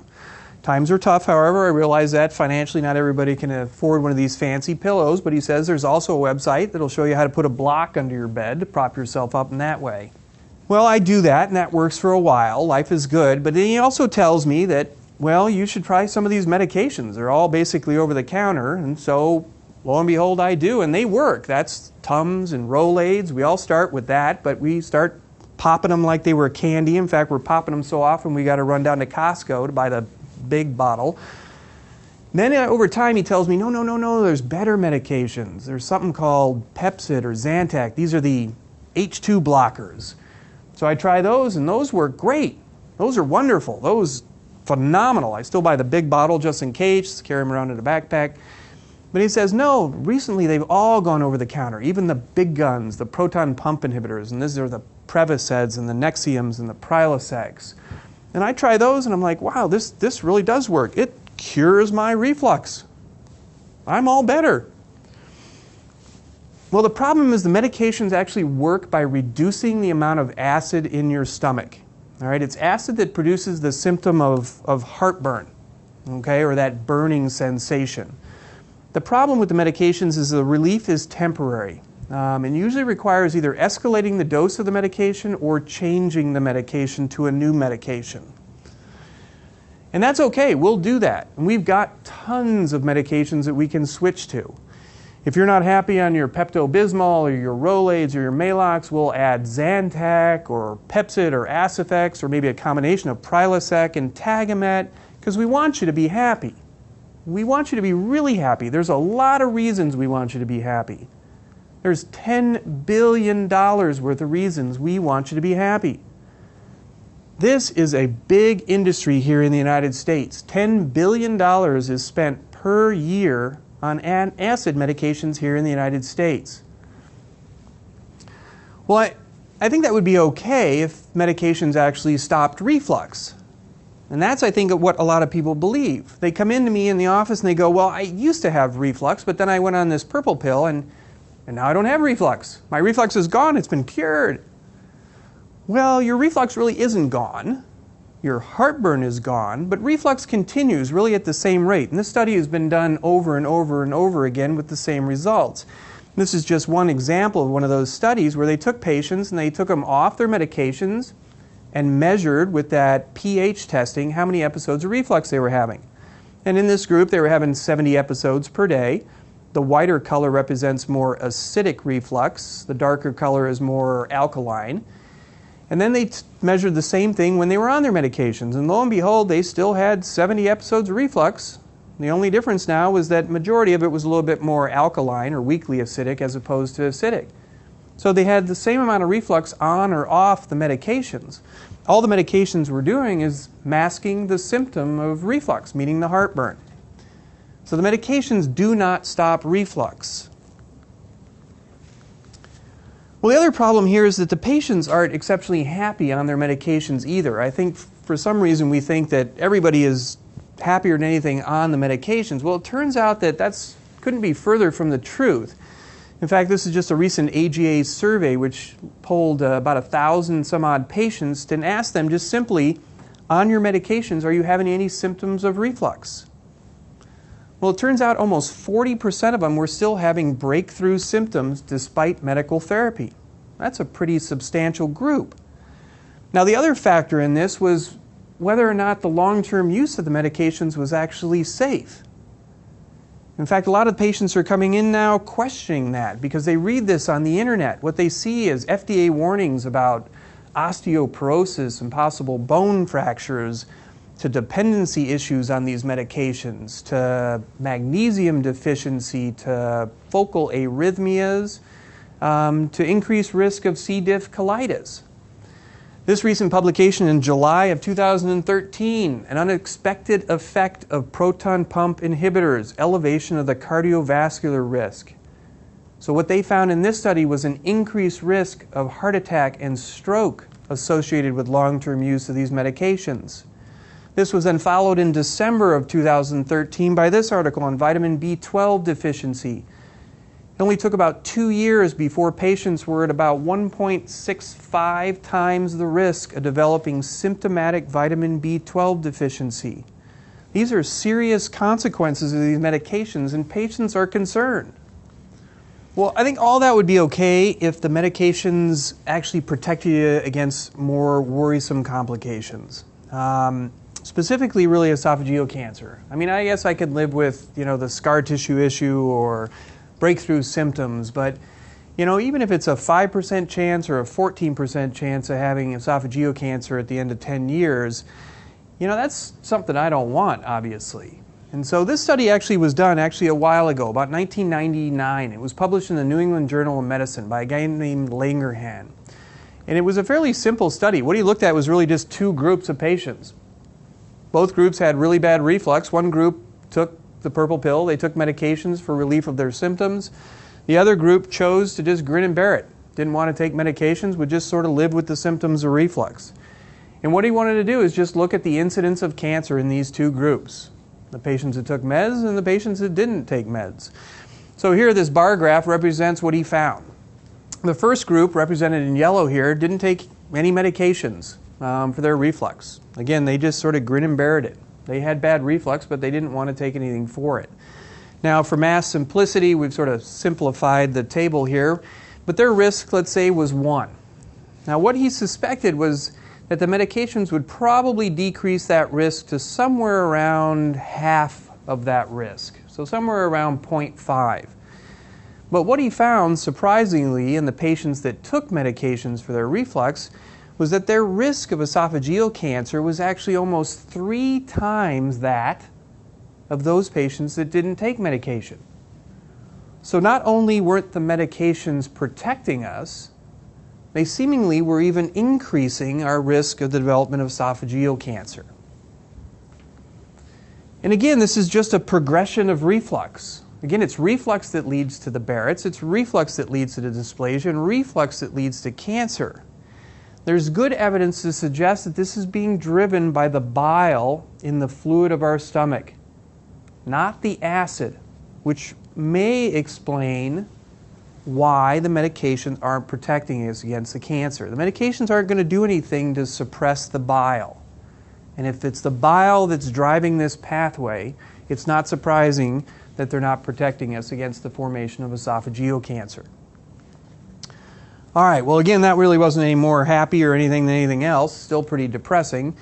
Times are tough, however. I realize that financially not everybody can afford one of these fancy pillows, but he says there's also a website that'll show you how to put a block under your bed to prop yourself up in that way. Well, I do that, and that works for a while. Life is good. But then he also tells me that, well, you should try some of these medications. They're all basically over the counter, and so lo and behold, I do, and they work. That's Tums and Rolaids. We all start with that, but we start popping them like they were candy. In fact, we're popping them so often we got to run down to Costco to buy the big bottle. Then over time he tells me, no, there's better medications. There's something called Pepcid or Zantac. These are the H2 blockers. So I try those, and those work great. Those are wonderful. Those phenomenal. I still buy the big bottle just in case, carry them around in a backpack. But he says, no, recently they've all gone over the counter, even the big guns, the proton pump inhibitors, and these are the Prevaceds and the Nexiums and the Prilosec. And I try those, and I'm like, wow, this really does work. It cures my reflux. I'm all better. Well, the problem is the medications actually work by reducing the amount of acid in your stomach. All right, it's acid that produces the symptom of heartburn, okay, or that burning sensation. The problem with the medications is the relief is temporary. And usually requires either escalating the dose of the medication or changing the medication to a new medication. And that's okay, we'll do that. And we've got tons of medications that we can switch to. If you're not happy on your Pepto-Bismol or your Rolaids or your Maalox, we'll add Zantac or Pepcid or Acifex or maybe a combination of Prilosec and Tagamet, because we want you to be happy. We want you to be really happy. There's a lot of reasons we want you to be happy. There's $10 billion worth of reasons we want you to be happy. This is a big industry here in the United States. $10 billion is spent per year on acid medications here in the United States. Well, I think that would be okay if medications actually stopped reflux. And that's, I think, what a lot of people believe. They come into me in the office and they go, well, I used to have reflux, but then I went on this purple pill and now I don't have reflux. My reflux is gone. It's been cured. Well, your reflux really isn't gone. Your heartburn is gone, but reflux continues really at the same rate. And this study has been done over and over and over again with the same results. This is just one example of one of those studies where they took patients and they took them off their medications and measured with that pH testing how many episodes of reflux they were having. And in this group, they were having 70 episodes per day. The whiter color represents more acidic reflux. The darker color is more alkaline. And then they measured the same thing when they were on their medications. And lo and behold, they still had 70 episodes of reflux. The only difference now was that majority of it was a little bit more alkaline or weakly acidic as opposed to acidic. So they had the same amount of reflux on or off the medications. All the medications were doing is masking the symptom of reflux, meaning the heartburn. So the medications do not stop reflux. Well, the other problem here is that the patients aren't exceptionally happy on their medications either. I think for some reason we think that everybody is happier than anything on the medications. Well, it turns out that couldn't be further from the truth. In fact, this is just a recent AGA survey which polled about 1,000 some odd patients and asked them just simply, on your medications, are you having any symptoms of reflux? Well, it turns out almost 40% of them were still having breakthrough symptoms despite medical therapy. That's a pretty substantial group. Now, the other factor in this was whether or not the long-term use of the medications was actually safe. In fact, a lot of patients are coming in now questioning that because they read this on the internet. What they see is FDA warnings about osteoporosis and possible bone fractures, to dependency issues on these medications, to magnesium deficiency, to focal arrhythmias, to increased risk of C. diff colitis. This recent publication in July of 2013, an unexpected effect of proton pump inhibitors, elevation of the cardiovascular risk. So what they found in this study was an increased risk of heart attack and stroke associated with long-term use of these medications. This was then followed in December of 2013 by this article on vitamin B12 deficiency. It only took about 2 years before patients were at about 1.65 times the risk of developing symptomatic vitamin B12 deficiency. These are serious consequences of these medications, and patients are concerned. Well, I think all that would be okay if the medications actually protect you against more worrisome complications. Specifically, really, esophageal cancer. I mean, I guess I could live with, the scar tissue issue or breakthrough symptoms, but, even if it's a 5% chance or a 14% chance of having esophageal cancer at the end of 10 years, that's something I don't want, obviously. And so this study actually was done a while ago, about 1999. It was published in the New England Journal of Medicine by a guy named Langerhans. And it was a fairly simple study. What he looked at was really just 2 groups of patients. Both groups had really bad reflux. One group took the purple pill. They took medications for relief of their symptoms. The other group chose to just grin and bear it. Didn't want to take medications, would just sort of live with the symptoms of reflux. And what he wanted to do is just look at the incidence of cancer in these 2 groups. The patients that took meds and the patients that didn't take meds. So here this bar graph represents what he found. The first group, represented in yellow here, didn't take any medications for their reflux. Again, they just sort of grin and bear it. They had bad reflux, but they didn't want to take anything for it. Now, for mass simplicity, we've sort of simplified the table here, but their risk, let's say, was 1. Now, what he suspected was that the medications would probably decrease that risk to somewhere around half of that risk, so somewhere around 0.5. But what he found, surprisingly, in the patients that took medications for their reflux was that their risk of esophageal cancer was actually almost 3 times that of those patients that didn't take medication. So not only weren't the medications protecting us, they seemingly were even increasing our risk of the development of esophageal cancer. And again, this is just a progression of reflux. Again, it's reflux that leads to the Barrett's, it's reflux that leads to the dysplasia, and reflux that leads to cancer. There's good evidence to suggest that this is being driven by the bile in the fluid of our stomach, not the acid, which may explain why the medications aren't protecting us against the cancer. The medications aren't going to do anything to suppress the bile. And if it's the bile that's driving this pathway, it's not surprising that they're not protecting us against the formation of esophageal cancer. All right, well, again, that really wasn't any more happy or anything than anything else. Still pretty depressing.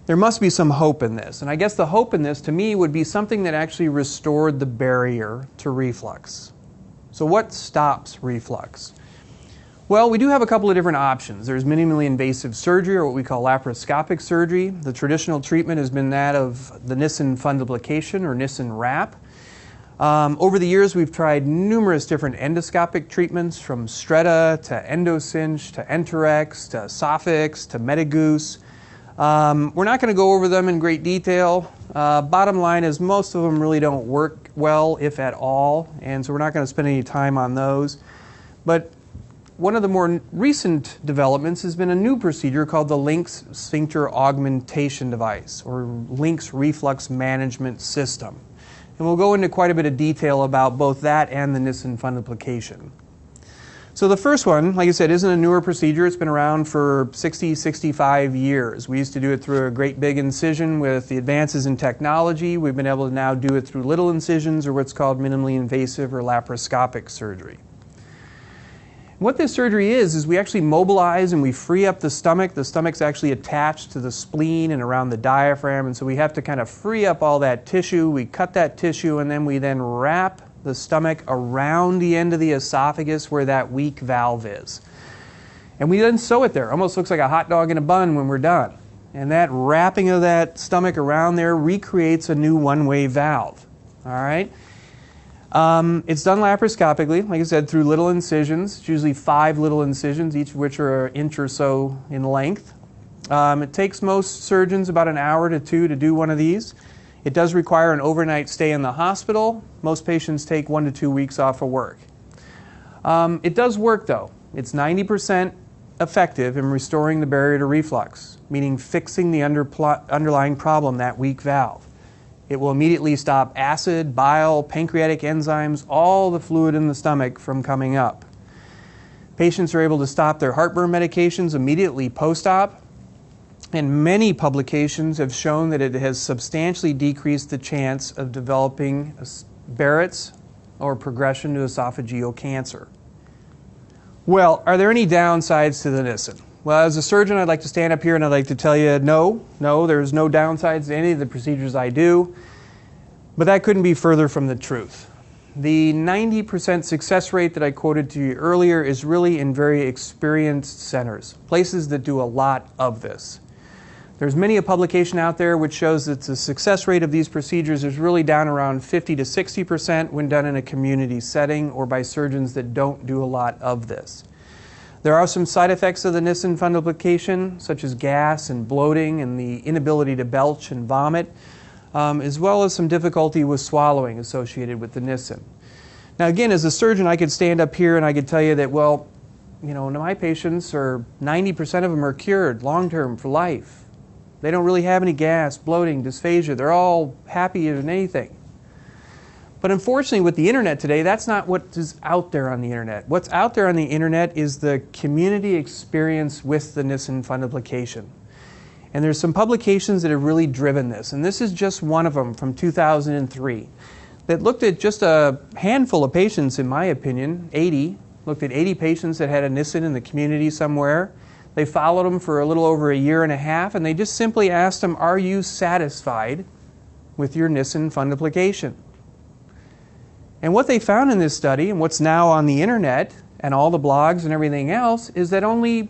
there must be some hope in this. And I guess the hope in this, to me, would be something that actually restored the barrier to reflux. So what stops reflux? Well, we do have a couple of different options. There's minimally invasive surgery, or what we call laparoscopic surgery. The traditional treatment has been that of the Nissen fundoplication, or Nissen wrap. Over the years, we've tried numerous different endoscopic treatments, from Stretta to Endocinch to Enterex to Sofix to Metagoose. We're not going to go over them in great detail. Bottom line is most of them really don't work well, if at all, and so we're not going to spend any time on those. But one of the more recent developments has been a new procedure called the LINX sphincter augmentation device, or LINX reflux management system. And we'll go into quite a bit of detail about both that and the Nissen fundoplication. So the first one, like I said, isn't a newer procedure. It's been around for 60, 65 years. We used to do it through a great big incision. With the advances in technology, we've been able to now do it through little incisions, or what's called minimally invasive or laparoscopic surgery. What this surgery is we actually mobilize and we free up the stomach. The stomach's actually attached to the spleen and around the diaphragm, and so we have to kind of free up all that tissue. We cut that tissue, and then we then wrap the stomach around the end of the esophagus where that weak valve is. And we then sew it there. Almost looks like a hot dog in a bun when we're done. And that wrapping of that stomach around there recreates a new one-way valve. All right? It's done laparoscopically, like I said, through little incisions. It's usually 5 little incisions, each of which are an inch or so in length. It takes most surgeons about an hour to 2 to do one of these. It does require an overnight stay in the hospital. Most patients take 1 to 2 weeks off of work. It does work, though. It's 90% effective in restoring the barrier to reflux, meaning fixing the underlying problem, that weak valve. It will immediately stop acid, bile, pancreatic enzymes, all the fluid in the stomach from coming up. Patients are able to stop their heartburn medications immediately post-op. And many publications have shown that it has substantially decreased the chance of developing BARRX or progression to esophageal cancer. Well, are there any downsides to the Nissen? Well, as a surgeon, I'd like to stand up here and I'd like to tell you, no, there's no downsides to any of the procedures I do. But that couldn't be further from the truth. The 90% success rate that I quoted to you earlier is really in very experienced centers, places that do a lot of this. There's many a publication out there which shows that the success rate of these procedures is really down around 50 to 60% when done in a community setting or by surgeons that don't do a lot of this. There are some side effects of the Nissen fundoplication, such as gas and bloating and the inability to belch and vomit, as well as some difficulty with swallowing associated with the Nissen. Now again, as a surgeon, I could stand up here and I could tell you that, well, my patients are 90% of them are cured long-term for life. They don't really have any gas, bloating, dysphagia. They're all happy as anything. But unfortunately, with the internet today, that's not what is out there on the internet. What's out there on the internet is the community experience with the Nissen fundoplication. And there's some publications that have really driven this. And this is just one of them from 2003 that looked at just a handful of patients, in my opinion, 80. Looked at 80 patients that had a Nissen in the community somewhere. They followed them for a little over a year and a half, and they just simply asked them, are you satisfied with your Nissen fundoplication? And what they found in this study, and what's now on the internet, and all the blogs and everything else, is that only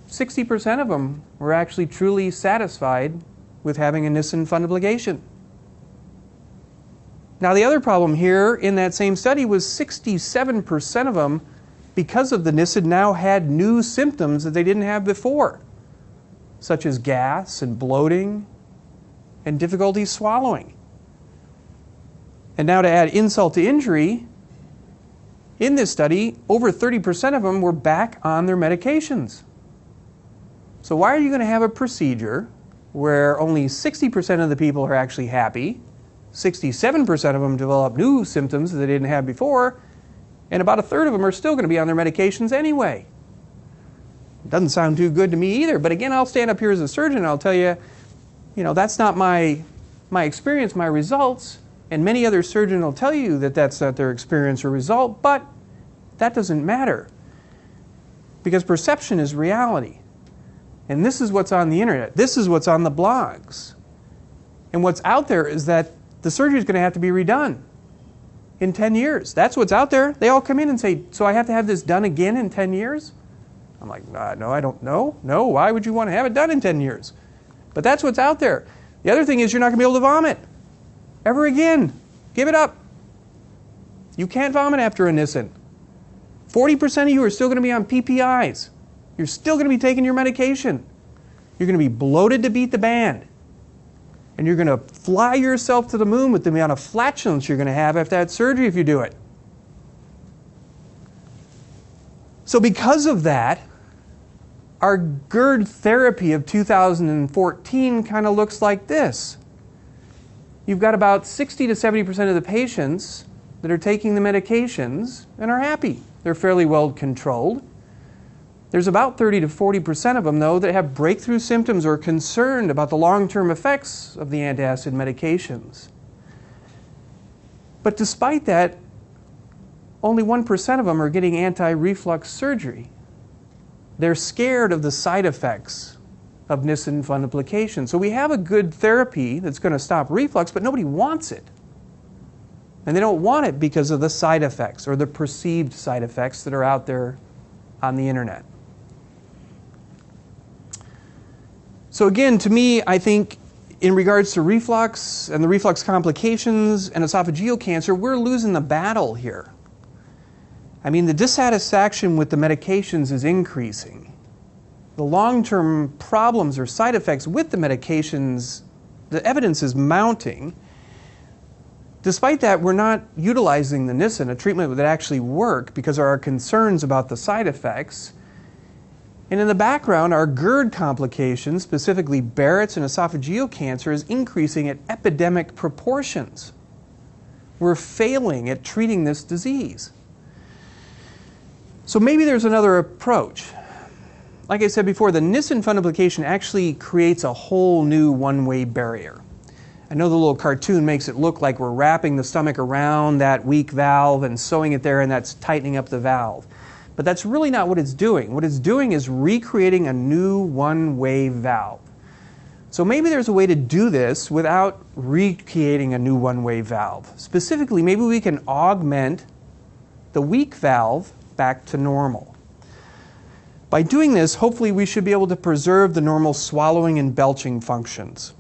60% of them were actually truly satisfied with having a Nissen fundoplication. Now the other problem here in that same study was 67% of them, because of the Nissen, now had new symptoms that they didn't have before, such as gas and bloating and difficulty swallowing. And now to add insult to injury, in this study, over 30% of them were back on their medications. So why are you going to have a procedure where only 60% of the people are actually happy, 67% of them develop new symptoms that they didn't have before, and about a third of them are still going to be on their medications anyway? Doesn't sound too good to me either. But again, I'll stand up here as a surgeon and I'll tell you, that's not my experience, my results. And many other surgeons will tell you that that's not their experience or result, but that doesn't matter. Because perception is reality. And this is what's on the internet. This is what's on the blogs. And what's out there is that the surgery is going to have to be redone in 10 years. That's what's out there. They all come in and say, so I have to have this done again in 10 years? I'm like, no, I don't know. No, why would you want to have it done in 10 years? But that's what's out there. The other thing is you're not going to be able to vomit ever again. Give it up. You can't vomit after a Nissen. 40% of you are still going to be on PPIs. You're still going to be taking your medication. You're going to be bloated to beat the band. And you're going to fly yourself to the moon with the amount of flatulence you're going to have after that surgery if you do it. So because of that, our GERD therapy of 2014 kind of looks like this. You've got about 60 to 70% of the patients that are taking the medications and are happy. They're fairly well controlled. There's about 30 to 40% of them, though, that have breakthrough symptoms or are concerned about the long-term effects of the antacid medications. But despite that, only 1% of them are getting anti-reflux surgery. They're scared of the side effects of Nissen fundoplication. So we have a good therapy that's going to stop reflux, but nobody wants it. And they don't want it because of the side effects or the perceived side effects that are out there on the internet. So again, to me, I think in regards to reflux and the reflux complications and esophageal cancer, we're losing the battle here. I mean, the dissatisfaction with the medications is increasing. The long-term problems or side effects with the medications, the evidence is mounting. Despite that, we're not utilizing the Nissen, a treatment that actually works, because of our concerns about the side effects. And in the background, our GERD complications, specifically Barrett's and esophageal cancer, is increasing at epidemic proportions. We're failing at treating this disease. So maybe there's another approach. Like I said before, the Nissen fundoplication actually creates a whole new one-way barrier. I know the little cartoon makes it look like we're wrapping the stomach around that weak valve and sewing it there, and that's tightening up the valve. But that's really not what it's doing. What it's doing is recreating a new one-way valve. So maybe there's a way to do this without recreating a new one-way valve. Specifically, maybe we can augment the weak valve back to normal. By doing this, hopefully we should be able to preserve the normal swallowing and belching functions,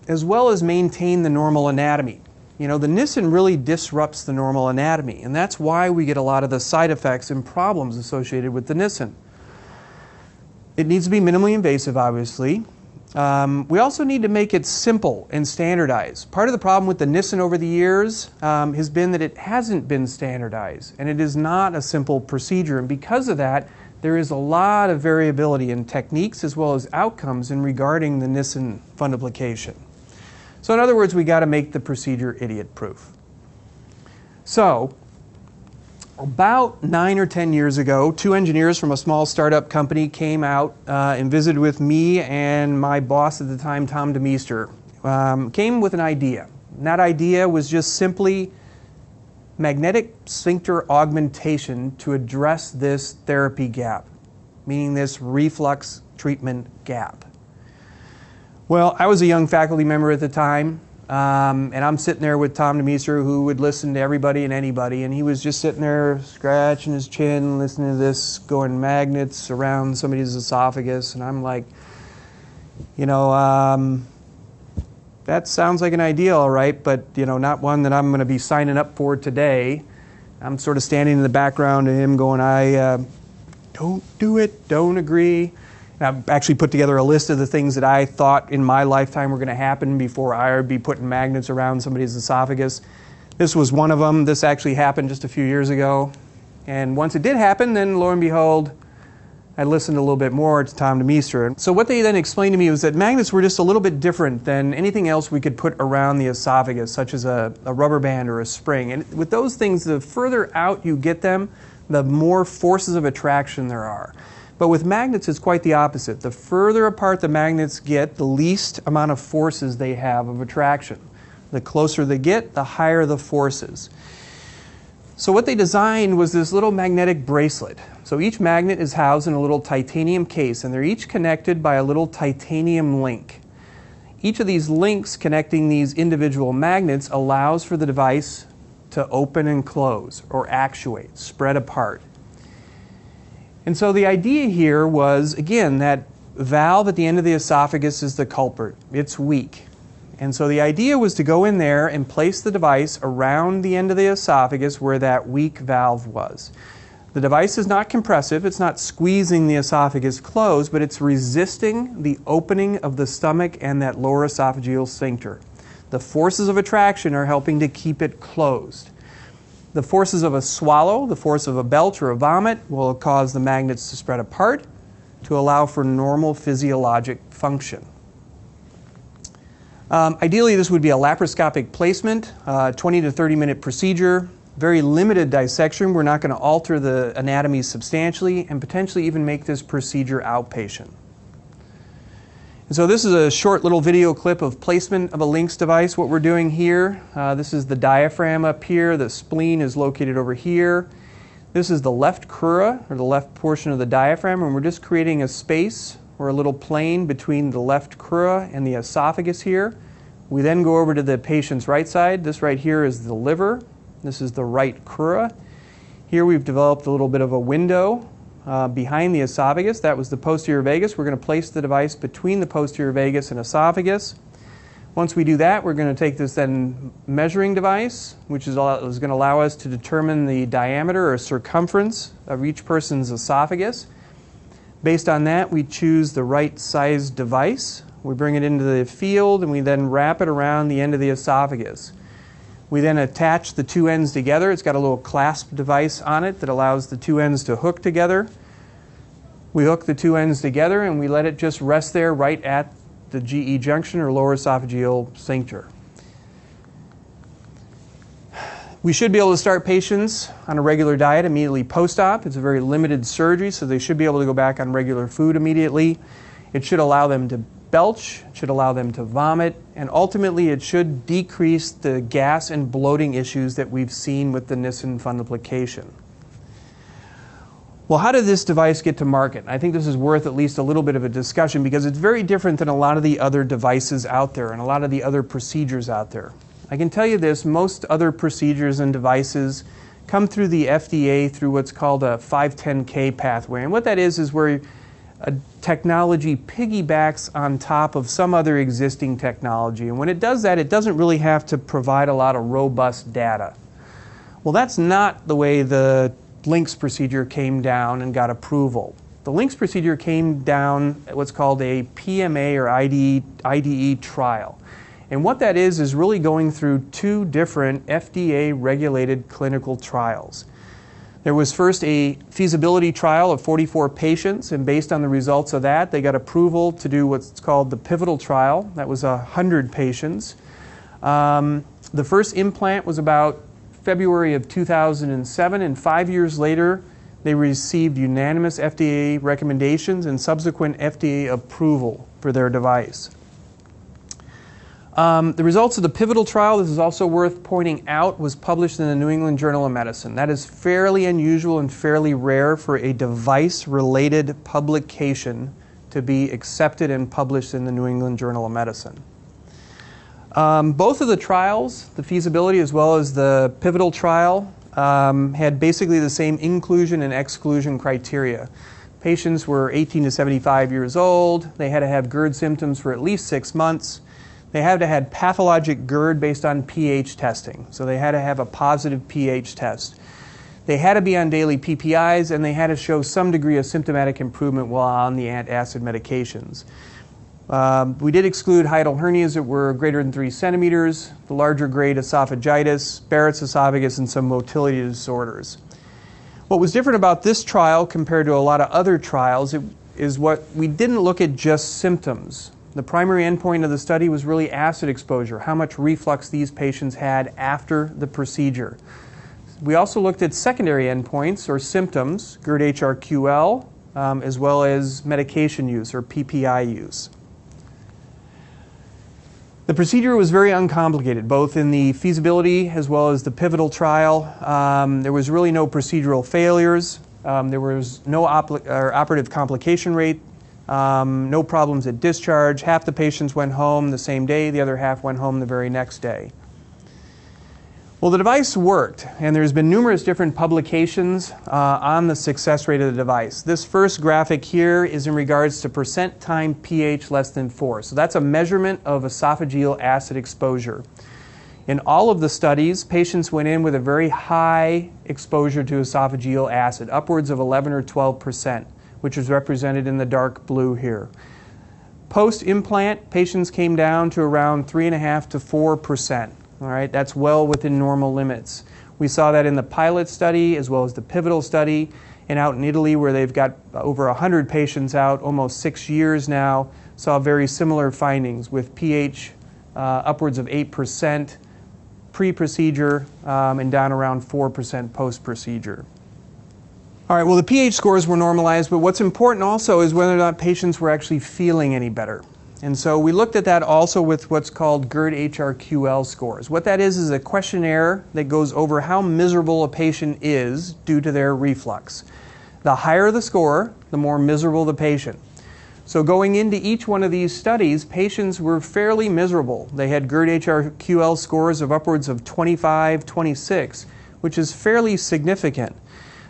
as well as maintain the normal anatomy. You know, the Nissen really disrupts the normal anatomy, and that's why we get a lot of the side effects and problems associated with the Nissen. It needs to be minimally invasive, obviously. We also need to make it simple and standardized. Part of the problem with the Nissen over the years has been that it hasn't been standardized, and it is not a simple procedure. And because of that, there is a lot of variability in techniques as well as outcomes in regarding the Nissen fundoplication. So in other words, we got to make the procedure idiot-proof. So about 9 or 10 years ago, 2 engineers from a small startup company came out and visited with me and my boss at the time, Tom DeMeester, came with an idea. And that idea was just simply magnetic sphincter augmentation to address this therapy gap, meaning this reflux treatment gap. Well, I was a young faculty member at the time, and I'm sitting there with Tom DeMeester, who would listen to everybody and anybody, and he was just sitting there scratching his chin, listening to this, going magnets around somebody's esophagus, and I'm like, you know, that sounds like an idea, all right, but, you know, not one that I'm going to be signing up for today. I'm sort of standing in the background of him going, I don't do it, don't agree. I've actually put together a list of the things that I thought in my lifetime were going to happen before I would be putting magnets around somebody's esophagus. This was one of them. This actually happened just a few years ago. And once it did happen, then lo and behold, I listened a little bit more to Tom DeMeester. So what they then explained to me was that magnets were just a little bit different than anything else we could put around the esophagus, such as a rubber band or a spring. And with those things, the further out you get them, the more forces of attraction there are. But with magnets, it's quite the opposite. The further apart the magnets get, the least amount of forces they have of attraction. The closer they get, the higher the forces. So what they designed was this little magnetic bracelet. So each magnet is housed in a little titanium case, and they're each connected by a little titanium link. Each of these links connecting these individual magnets allows for the device to open and close, or actuate, spread apart. And so the idea here was, again, that valve at the end of the esophagus is the culprit. It's weak. And so the idea was to go in there and place the device around the end of the esophagus where that weak valve was. The device is not compressive, it's not squeezing the esophagus closed, but it's resisting the opening of the stomach and that lower esophageal sphincter. The forces of attraction are helping to keep it closed. The forces of a swallow, the force of a belch or a vomit, will cause the magnets to spread apart to allow for normal physiologic function. Ideally, this would be a laparoscopic placement, 20 to 30 minute procedure, very limited dissection. We're not going to alter the anatomy substantially and potentially even make this procedure outpatient. And so this is a short little video clip of placement of a LINX device. What we're doing here, this is the diaphragm up here. The spleen is located over here. This is the left crura, or the left portion of the diaphragm, and we're just creating a space or a little plane between the left crura and the esophagus here. We then go over to the patient's right side. This right here is the liver. This is the right crura. Here we've developed a little bit of a window behind the esophagus. That was the posterior vagus. We're going to place the device between the posterior vagus and esophagus. Once we do that, we're going to take this then measuring device, which is going to allow us to determine the diameter or circumference of each person's esophagus. Based on that, we choose the right size device. We bring it into the field and we then wrap it around the end of the esophagus. We then attach the two ends together. It's got a little clasp device on it that allows the two ends to hook together. We hook the two ends together and we let it just rest there right at the GE junction or lower esophageal sphincter. We should be able to start patients on a regular diet immediately post-op. It's a very limited surgery, so they should be able to go back on regular food immediately. It should allow them to belch, it should allow them to vomit, and ultimately it should decrease the gas and bloating issues that we've seen with the Nissen fundoplication. Well, how did this device get to market? I think this is worth at least a little bit of a discussion because it's very different than a lot of the other devices out there and a lot of the other procedures out there. I can tell you this, most other procedures and devices come through the FDA through what's called a 510K pathway. And what that is where a technology piggybacks on top of some other existing technology. And when it does that, it doesn't really have to provide a lot of robust data. Well, that's not the way the LINX procedure came down and got approval. The LINX procedure came down at what's called a PMA or IDE trial. And what that is really going through two different FDA-regulated clinical trials. There was first a feasibility trial of 44 patients, and based on the results of that, they got approval to do what's called the pivotal trial. That was 100 patients. The first implant was about February of 2007, and 5 years later, they received unanimous FDA recommendations and subsequent FDA approval for their device. The results of the pivotal trial, this is also worth pointing out, was published in the New England Journal of Medicine. That is fairly unusual and fairly rare for a device-related publication to be accepted and published in the New England Journal of Medicine. Both of the trials, the feasibility as well as the pivotal trial, had basically the same inclusion and exclusion criteria. Patients were 18 to 75 years old. They had to have GERD symptoms for at least 6 months. They had to have pathologic GERD based on pH testing. So they had to have a positive pH test. They had to be on daily PPIs, and they had to show some degree of symptomatic improvement while on the antacid medications. We did exclude hiatal hernias that were greater than 3 centimeters, the larger grade esophagitis, Barrett's esophagus, and some motility disorders. What was different about this trial compared to a lot of other trials is what we didn't look at just symptoms. The primary endpoint of the study was really acid exposure, how much reflux these patients had after the procedure. We also looked at secondary endpoints or symptoms, GERD-HRQL, as well as medication use or PPI use. The procedure was very uncomplicated, both in the feasibility as well as the pivotal trial. There was really no procedural failures. There was no operative complication rate, no problems at discharge. Half the patients went home the same day, the other half went home the very next day. Well, the device worked, and there's been numerous different publications on the success rate of the device. This first graphic here is in regards to percent time pH less than 4. So that's a measurement of esophageal acid exposure. In all of the studies, patients went in with a very high exposure to esophageal acid, upwards of 11 or 12%, which is represented in the dark blue here. Post-implant, patients came down to around 3.5 to 4%. All right, that's well within normal limits. We saw that in the pilot study as well as the pivotal study, and out in Italy where they've got over 100 patients out, almost 6 years now, saw very similar findings with pH upwards of 8% pre-procedure and down around 4% post-procedure. All right, well, the pH scores were normalized, but what's important also is whether or not patients were actually feeling any better. And so we looked at that also with what's called GERD HRQL scores. What that is a questionnaire that goes over how miserable a patient is due to their reflux. The higher the score, the more miserable the patient. So going into each one of these studies, patients were fairly miserable. They had GERD HRQL scores of upwards of 25, 26, which is fairly significant.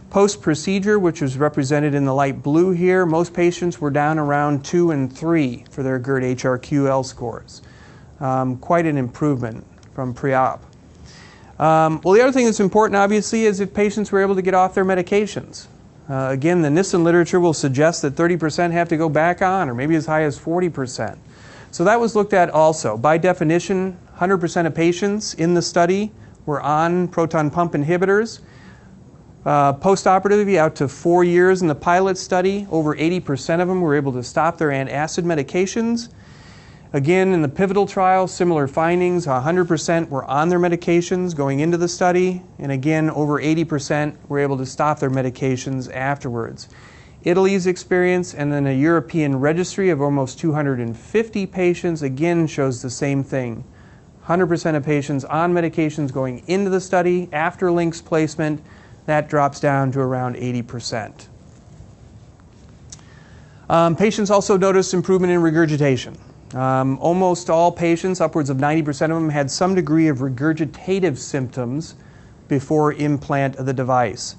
Post-procedure, which is represented in the light blue here, most patients were down around 2 and 3 for their GERD HRQL scores. Quite an improvement from pre-op. Well, the other thing that's important, obviously, is if patients were able to get off their medications. Again, the Nissen literature will suggest that 30% have to go back on, or maybe as high as 40%. So that was looked at also. By definition, 100% of patients in the study were on proton pump inhibitors. Post-operatively, out to 4 years in the pilot study, over 80% of them were able to stop their antacid medications. Again, in the pivotal trial, similar findings. 100% were on their medications going into the study, and again, over 80% were able to stop their medications afterwards. Italy's experience and then a European registry of almost 250 patients again shows the same thing. 100% of patients on medications going into the study after LINX placement. That drops down to around 80%. Patients also noticed improvement in regurgitation. Almost all patients, upwards of 90% of them, had some degree of regurgitative symptoms before implant of the device.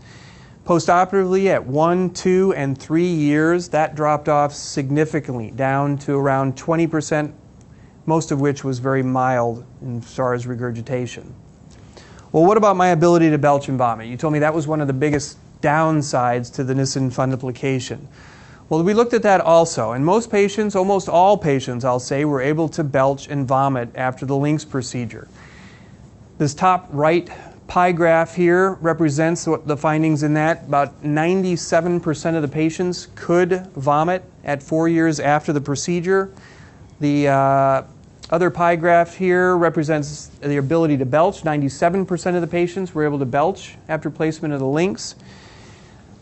Postoperatively, at 1, 2, and 3 years, that dropped off significantly, down to around 20%, most of which was very mild as far as regurgitation. Well, what about my ability to belch and vomit? You told me that was one of the biggest downsides to the Nissen fundoplication. Well, we looked at that also, and most patients, almost all patients, I'll say, were able to belch and vomit after the LINX procedure. This top right pie graph here represents the findings in that. About 97% of the patients could vomit at 4 years after the procedure. The other pie graph here represents the ability to belch. 97% of the patients were able to belch after placement of the LINX.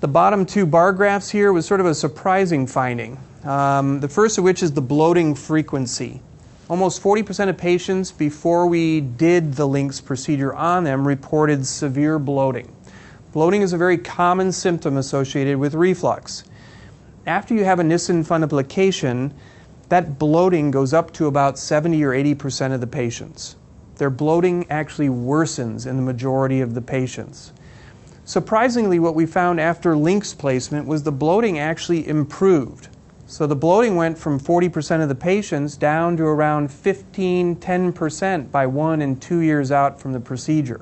The bottom two bar graphs here was sort of a surprising finding. The first of which is the bloating frequency. Almost 40% of patients before we did the LINX procedure on them reported severe bloating. Bloating is a very common symptom associated with reflux. After you have a Nissen fundoplication, that bloating goes up to about 70 or 80% of the patients. Their bloating actually worsens in the majority of the patients. Surprisingly, what we found after LINX placement was the bloating actually improved. So the bloating went from 40% of the patients down to around 15, 10% by 1 and 2 years out from the procedure.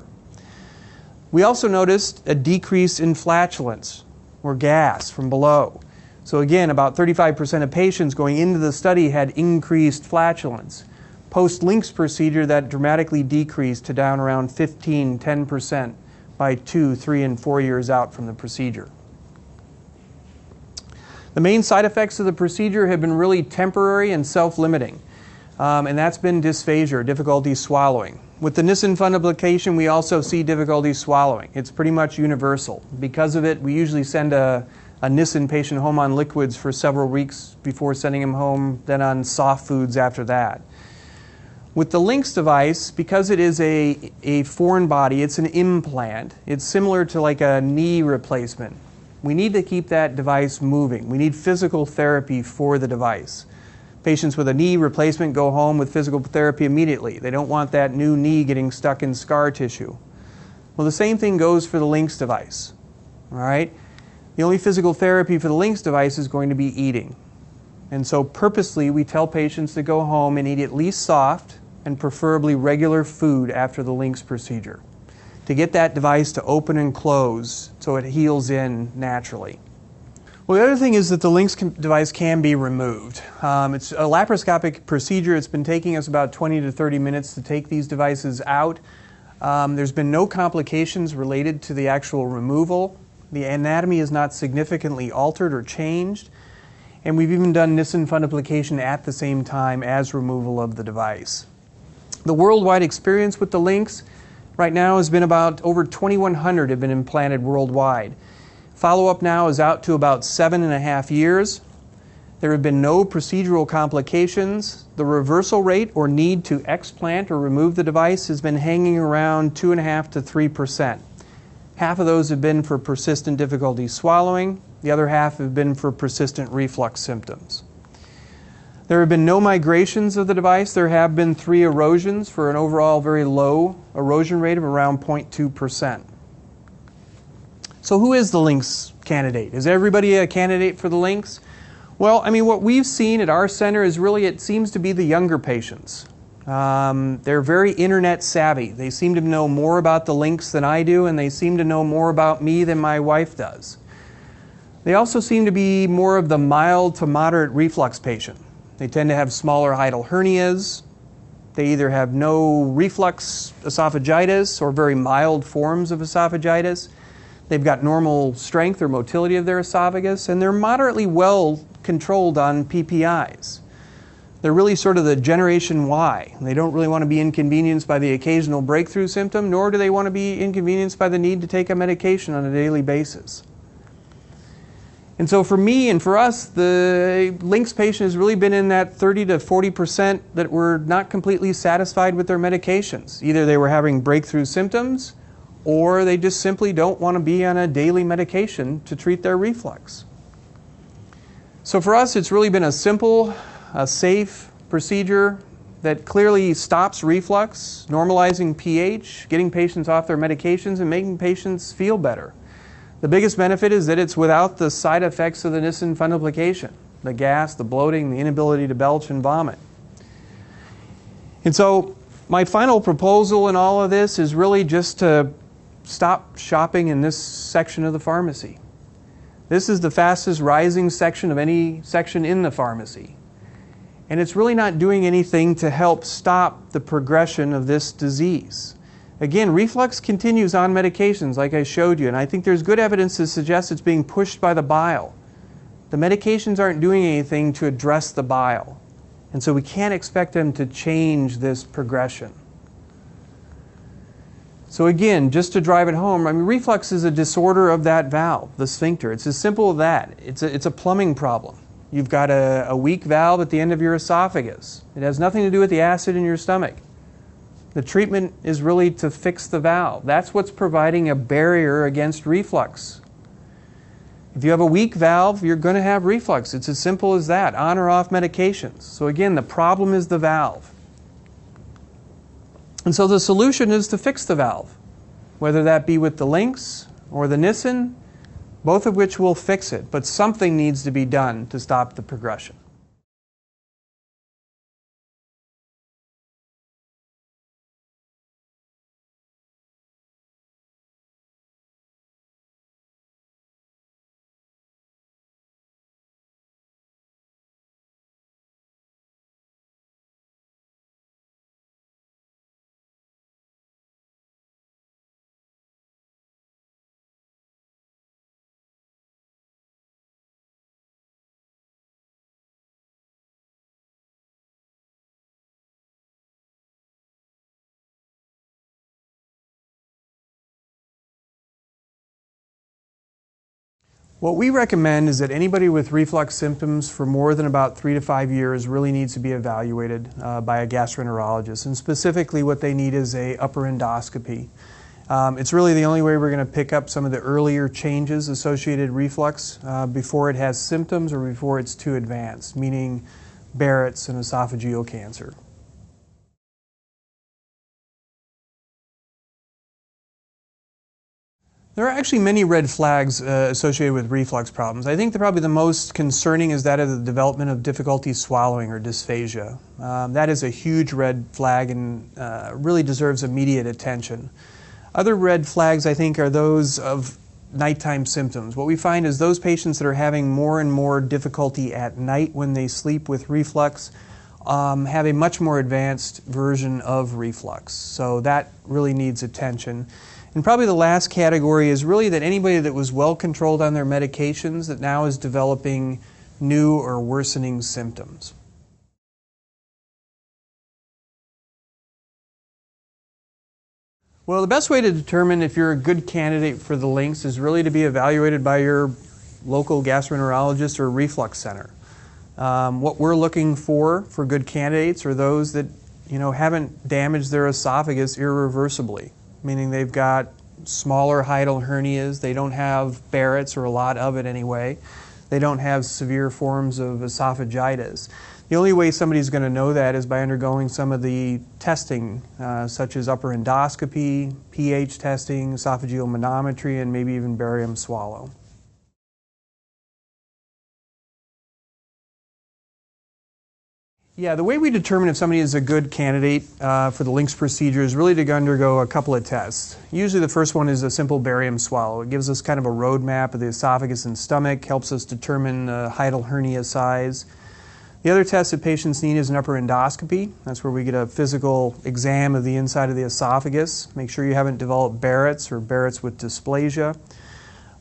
We also noticed a decrease in flatulence or gas from below. So again, about 35% of patients going into the study had increased flatulence. Post-LINX procedure, that dramatically decreased to down around 15, 10% by 2, 3, and 4 years out from the procedure. The main side effects of the procedure have been really temporary and self-limiting, and that's been dysphagia, or difficulty swallowing. With the Nissen fundoplication, we also see difficulty swallowing. It's pretty much universal. Because of it, we usually send a Nissen patient home on liquids for several weeks before sending him home, then on soft foods after that. With the LINX device, because it is a foreign body, it's an implant. It's similar to like a knee replacement. We need to keep that device moving. We need physical therapy for the device. Patients with a knee replacement go home with physical therapy immediately. They don't want that new knee getting stuck in scar tissue. Well, the same thing goes for the LINX device. All right? The only physical therapy for the LINX device is going to be eating. And so purposely, we tell patients to go home and eat at least soft and preferably regular food after the LINX procedure to get that device to open and close so it heals in naturally. Well, the other thing is that the LINX device can be removed. It's a laparoscopic procedure. It's been taking us about 20 to 30 minutes to take these devices out. There's been no complications related to the actual removal. The anatomy is not significantly altered or changed. And we've even done Nissen fundoplication at the same time as removal of the device. The worldwide experience with the LINX right now has been about over 2,100 have been implanted worldwide. Follow-up now is out to about 7.5 years. There have been no procedural complications. The reversal rate or need to explant or remove the device has been hanging around 2.5% to 3%. Half of those have been for persistent difficulty swallowing. The other half have been for persistent reflux symptoms. There have been no migrations of the device. There have been 3 erosions for an overall very low erosion rate of around 0.2%. So who is the LINX candidate? Is everybody a candidate for the LINX? Well, I mean, what we've seen at our center is really, it seems to be the younger patients. They're very internet savvy. They seem to know more about the LINX than I do, and they seem to know more about me than my wife does. They also seem to be more of the mild to moderate reflux patient. They tend to have smaller hiatal hernias. They either have no reflux esophagitis or very mild forms of esophagitis. They've got normal strength or motility of their esophagus, and they're moderately well controlled on PPIs. They're really sort of the Generation Y. They don't really want to be inconvenienced by the occasional breakthrough symptom, nor do they want to be inconvenienced by the need to take a medication on a daily basis. And so for me and for us, the LINX patient has really been in that 30 to 40% that were not completely satisfied with their medications. Either they were having breakthrough symptoms, or they just simply don't want to be on a daily medication to treat their reflux. So for us, it's really been a simple, safe procedure that clearly stops reflux, normalizing pH, getting patients off their medications, and making patients feel better. The biggest benefit is that it's without the side effects of the Nissen fundoplication, the gas, the bloating, the inability to belch and vomit. And so my final proposal in all of this is really just to stop shopping in this section of the pharmacy. This is the fastest rising section of any section in the pharmacy. And it's really not doing anything to help stop the progression of this disease. Again, reflux continues on medications like I showed you, and I think there's good evidence to suggest it's being pushed by the bile. The medications aren't doing anything to address the bile, and so we can't expect them to change this progression. So again, just to drive it home, I mean, reflux is a disorder of that valve, the sphincter. It's as simple as that. It's a plumbing problem. You've got a weak valve at the end of your esophagus. It has nothing to do with the acid in your stomach. The treatment is really to fix the valve. That's what's providing a barrier against reflux. If you have a weak valve, you're going to have reflux. It's as simple as that, on or off medications. So again, the problem is the valve. And so the solution is to fix the valve, whether that be with the LINX or the Nissen, both of which will fix it. But something needs to be done to stop the progression. What we recommend is that anybody with reflux symptoms for more than about 3 to 5 years really needs to be evaluated by a gastroenterologist. And specifically what they need is a upper endoscopy. It's really the only way we're going to pick up some of the earlier changes associated with reflux before it has symptoms or before it's too advanced, meaning BARRX and esophageal cancer. There are actually many red flags associated with reflux problems. I think probably the most concerning is that of the development of difficulty swallowing or dysphagia. That is a huge red flag and really deserves immediate attention. Other red flags, I think, are those of nighttime symptoms. What we find is those patients that are having more and more difficulty at night when they sleep with reflux have a much more advanced version of reflux. So that really needs attention. And probably the last category is really that anybody that was well controlled on their medications that now is developing new or worsening symptoms. Well, the best way to determine if you're a good candidate for the LINX is really to be evaluated by your local gastroenterologist or reflux center. What we're looking for good candidates are those that haven't damaged their esophagus irreversibly, meaning they've got smaller hiatal hernias, they don't have BARRX or a lot of it anyway, they don't have severe forms of esophagitis. The only way somebody's going to know that is by undergoing some of the testing, such as upper endoscopy, pH testing, esophageal manometry, and maybe even barium swallow. Yeah, the way we determine if somebody is a good candidate for the LINX procedure is really to undergo a couple of tests. Usually the first one is a simple barium swallow. It gives us kind of a roadmap of the esophagus and stomach, helps us determine the hiatal hernia size. The other test that patients need is an upper endoscopy. That's where we get a physical exam of the inside of the esophagus. Make sure you haven't developed BARRX or BARRX with dysplasia.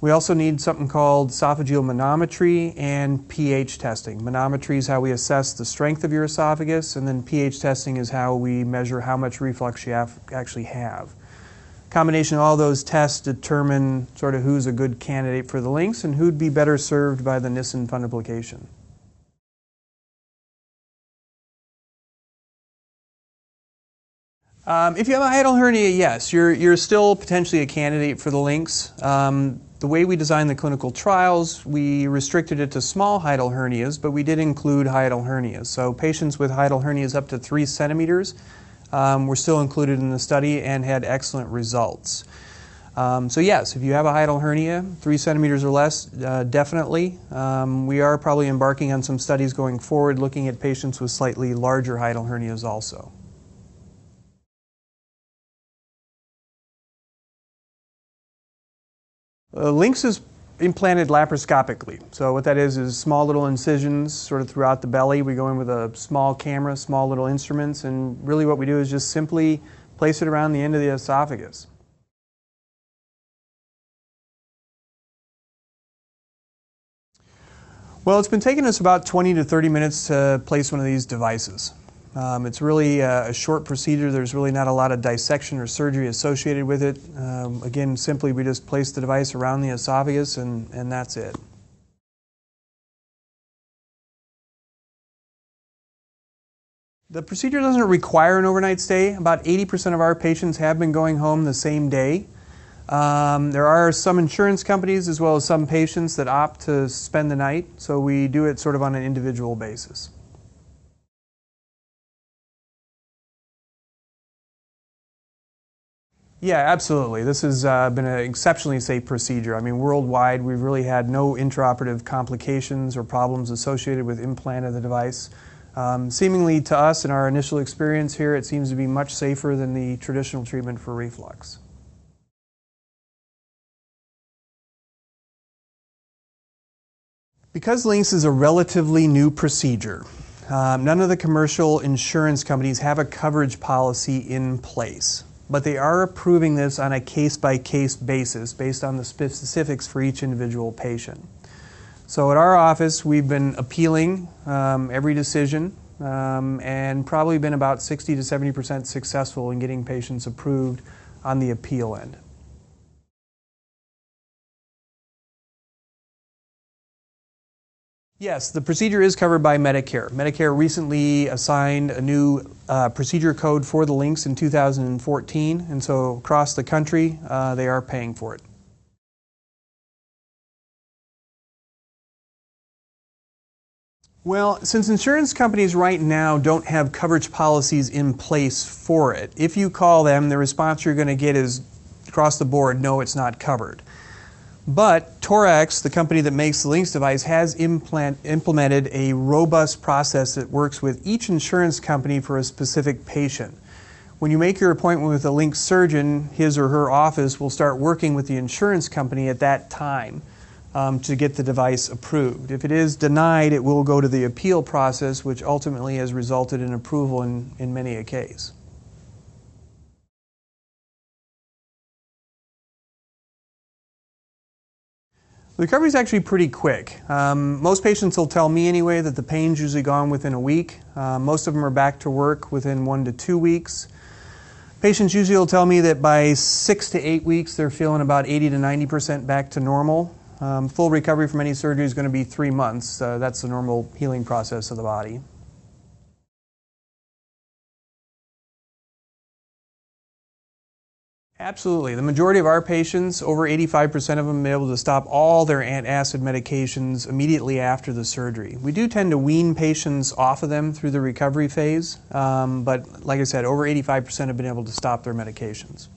We also need something called esophageal manometry and pH testing. Manometry is how we assess the strength of your esophagus, and then pH testing is how we measure how much reflux you actually have. Combination of all those tests determine sort of who's a good candidate for the LINX and who'd be better served by the Nissen fundoplication. If you have a hiatal hernia, yes, you're still potentially a candidate for the LINX. The way we designed the clinical trials, we restricted it to small hiatal hernias, but we did include hiatal hernias. So patients with hiatal hernias up to 3 centimeters were still included in the study and had excellent results. So yes, if you have a hiatal hernia, 3 centimeters or less, definitely. We are probably embarking on some studies going forward looking at patients with slightly larger hiatal hernias also. LINX is implanted laparoscopically. So what that is small little incisions sort of throughout the belly. We go in with a small camera, small little instruments, and really what we do is just simply place it around the end of the esophagus. Well, it's been taking us about 20 to 30 minutes to place one of these devices. It's really a short procedure. There's really not a lot of dissection or surgery associated with it. Again, simply we just place the device around the esophagus and that's it. The procedure doesn't require an overnight stay. About 80% of our patients have been going home the same day. There are some insurance companies as well as some patients that opt to spend the night, so we do it sort of on an individual basis. Yeah, absolutely. This has been an exceptionally safe procedure. I mean, worldwide, we've really had no intraoperative complications or problems associated with implant of the device. Seemingly to us, in our initial experience here, it seems to be much safer than the traditional treatment for reflux. Because LINX is a relatively new procedure, none of the commercial insurance companies have a coverage policy in place. But they are approving this on a case-by-case basis based on the specifics for each individual patient. So at our office, we've been appealing every decision and probably been about 60 to 70% successful in getting patients approved on the appeal end. Yes, the procedure is covered by Medicare. Medicare recently assigned a new procedure code for the LINX in 2014, and so across the country, they are paying for it. Well, since insurance companies right now don't have coverage policies in place for it, if you call them, the response you're going to get is across the board, no, it's not covered. But Thorax, the company that makes the LINX device, has implemented a robust process that works with each insurance company for a specific patient. When you make your appointment with a LINX surgeon, his or her office will start working with the insurance company at that time to get the device approved. If it is denied, it will go to the appeal process, which ultimately has resulted in approval in many a case. The recovery is actually pretty quick. Most patients will tell me anyway that the pain's usually gone within a week. Most of them are back to work within 1 to 2 weeks. Patients usually will tell me that by 6 to 8 weeks they're feeling about 80 to 90% back to normal. Full recovery from any surgery is going to be 3 months. That's the normal healing process of the body. Absolutely. The majority of our patients, over 85% of them, have been able to stop all their antacid medications immediately after the surgery. We do tend to wean patients off of them through the recovery phase, but like I said, over 85% have been able to stop their medications.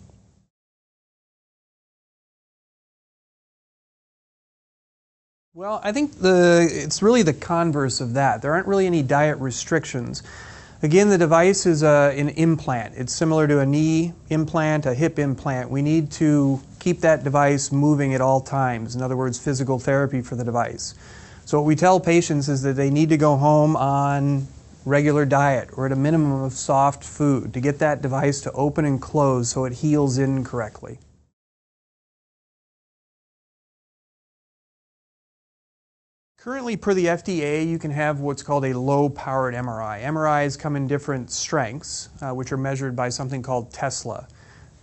Well, I think it's really the converse of that. There aren't really any diet restrictions. Again, the device is an implant. It's similar to a knee implant, a hip implant. We need to keep that device moving at all times. In other words, physical therapy for the device. So what we tell patients is that they need to go home on regular diet or at a minimum of soft food to get that device to open and close so it heals in correctly. Currently, per the FDA, you can have what's called a low-powered MRI. MRIs come in different strengths, which are measured by something called Tesla.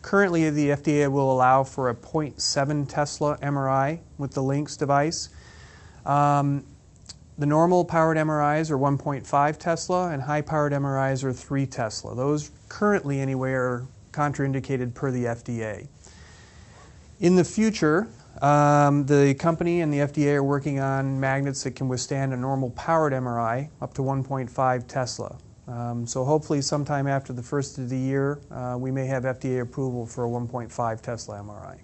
Currently, the FDA will allow for a 0.7 Tesla MRI with the LINX device. The normal powered MRIs are 1.5 Tesla, and high-powered MRIs are 3 Tesla. Those currently, anyway, are contraindicated per the FDA. In the future, the company and the FDA are working on magnets that can withstand a normal powered MRI up to 1.5 Tesla. So hopefully sometime after the first of the year, we may have FDA approval for a 1.5 Tesla MRI.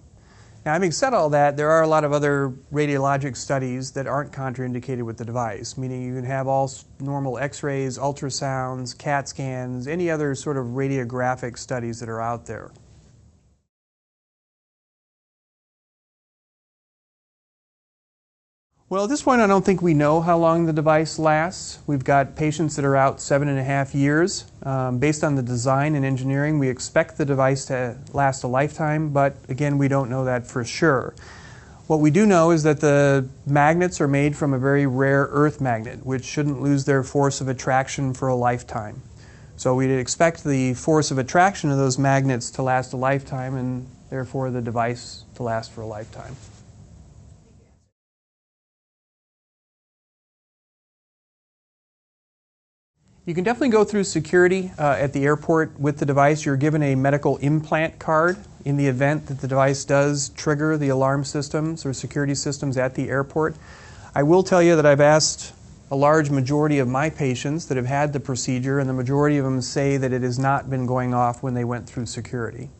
Now, having said all that, there are a lot of other radiologic studies that aren't contraindicated with the device, meaning you can have all normal x-rays, ultrasounds, CAT scans, any other sort of radiographic studies that are out there. Well, at this point, I don't think we know how long the device lasts. We've got patients that are out 7.5 years. Based on the design and engineering, we expect the device to last a lifetime, but again, we don't know that for sure. What we do know is that the magnets are made from a very rare earth magnet, which shouldn't lose their force of attraction for a lifetime. So we'd expect the force of attraction of those magnets to last a lifetime, and therefore the device to last for a lifetime. You can definitely go through security at the airport with the device. You're given a medical implant card in the event that the device does trigger the alarm systems or security systems at the airport. I will tell you that I've asked a large majority of my patients that have had the procedure, and the majority of them say that it has not been going off when they went through security.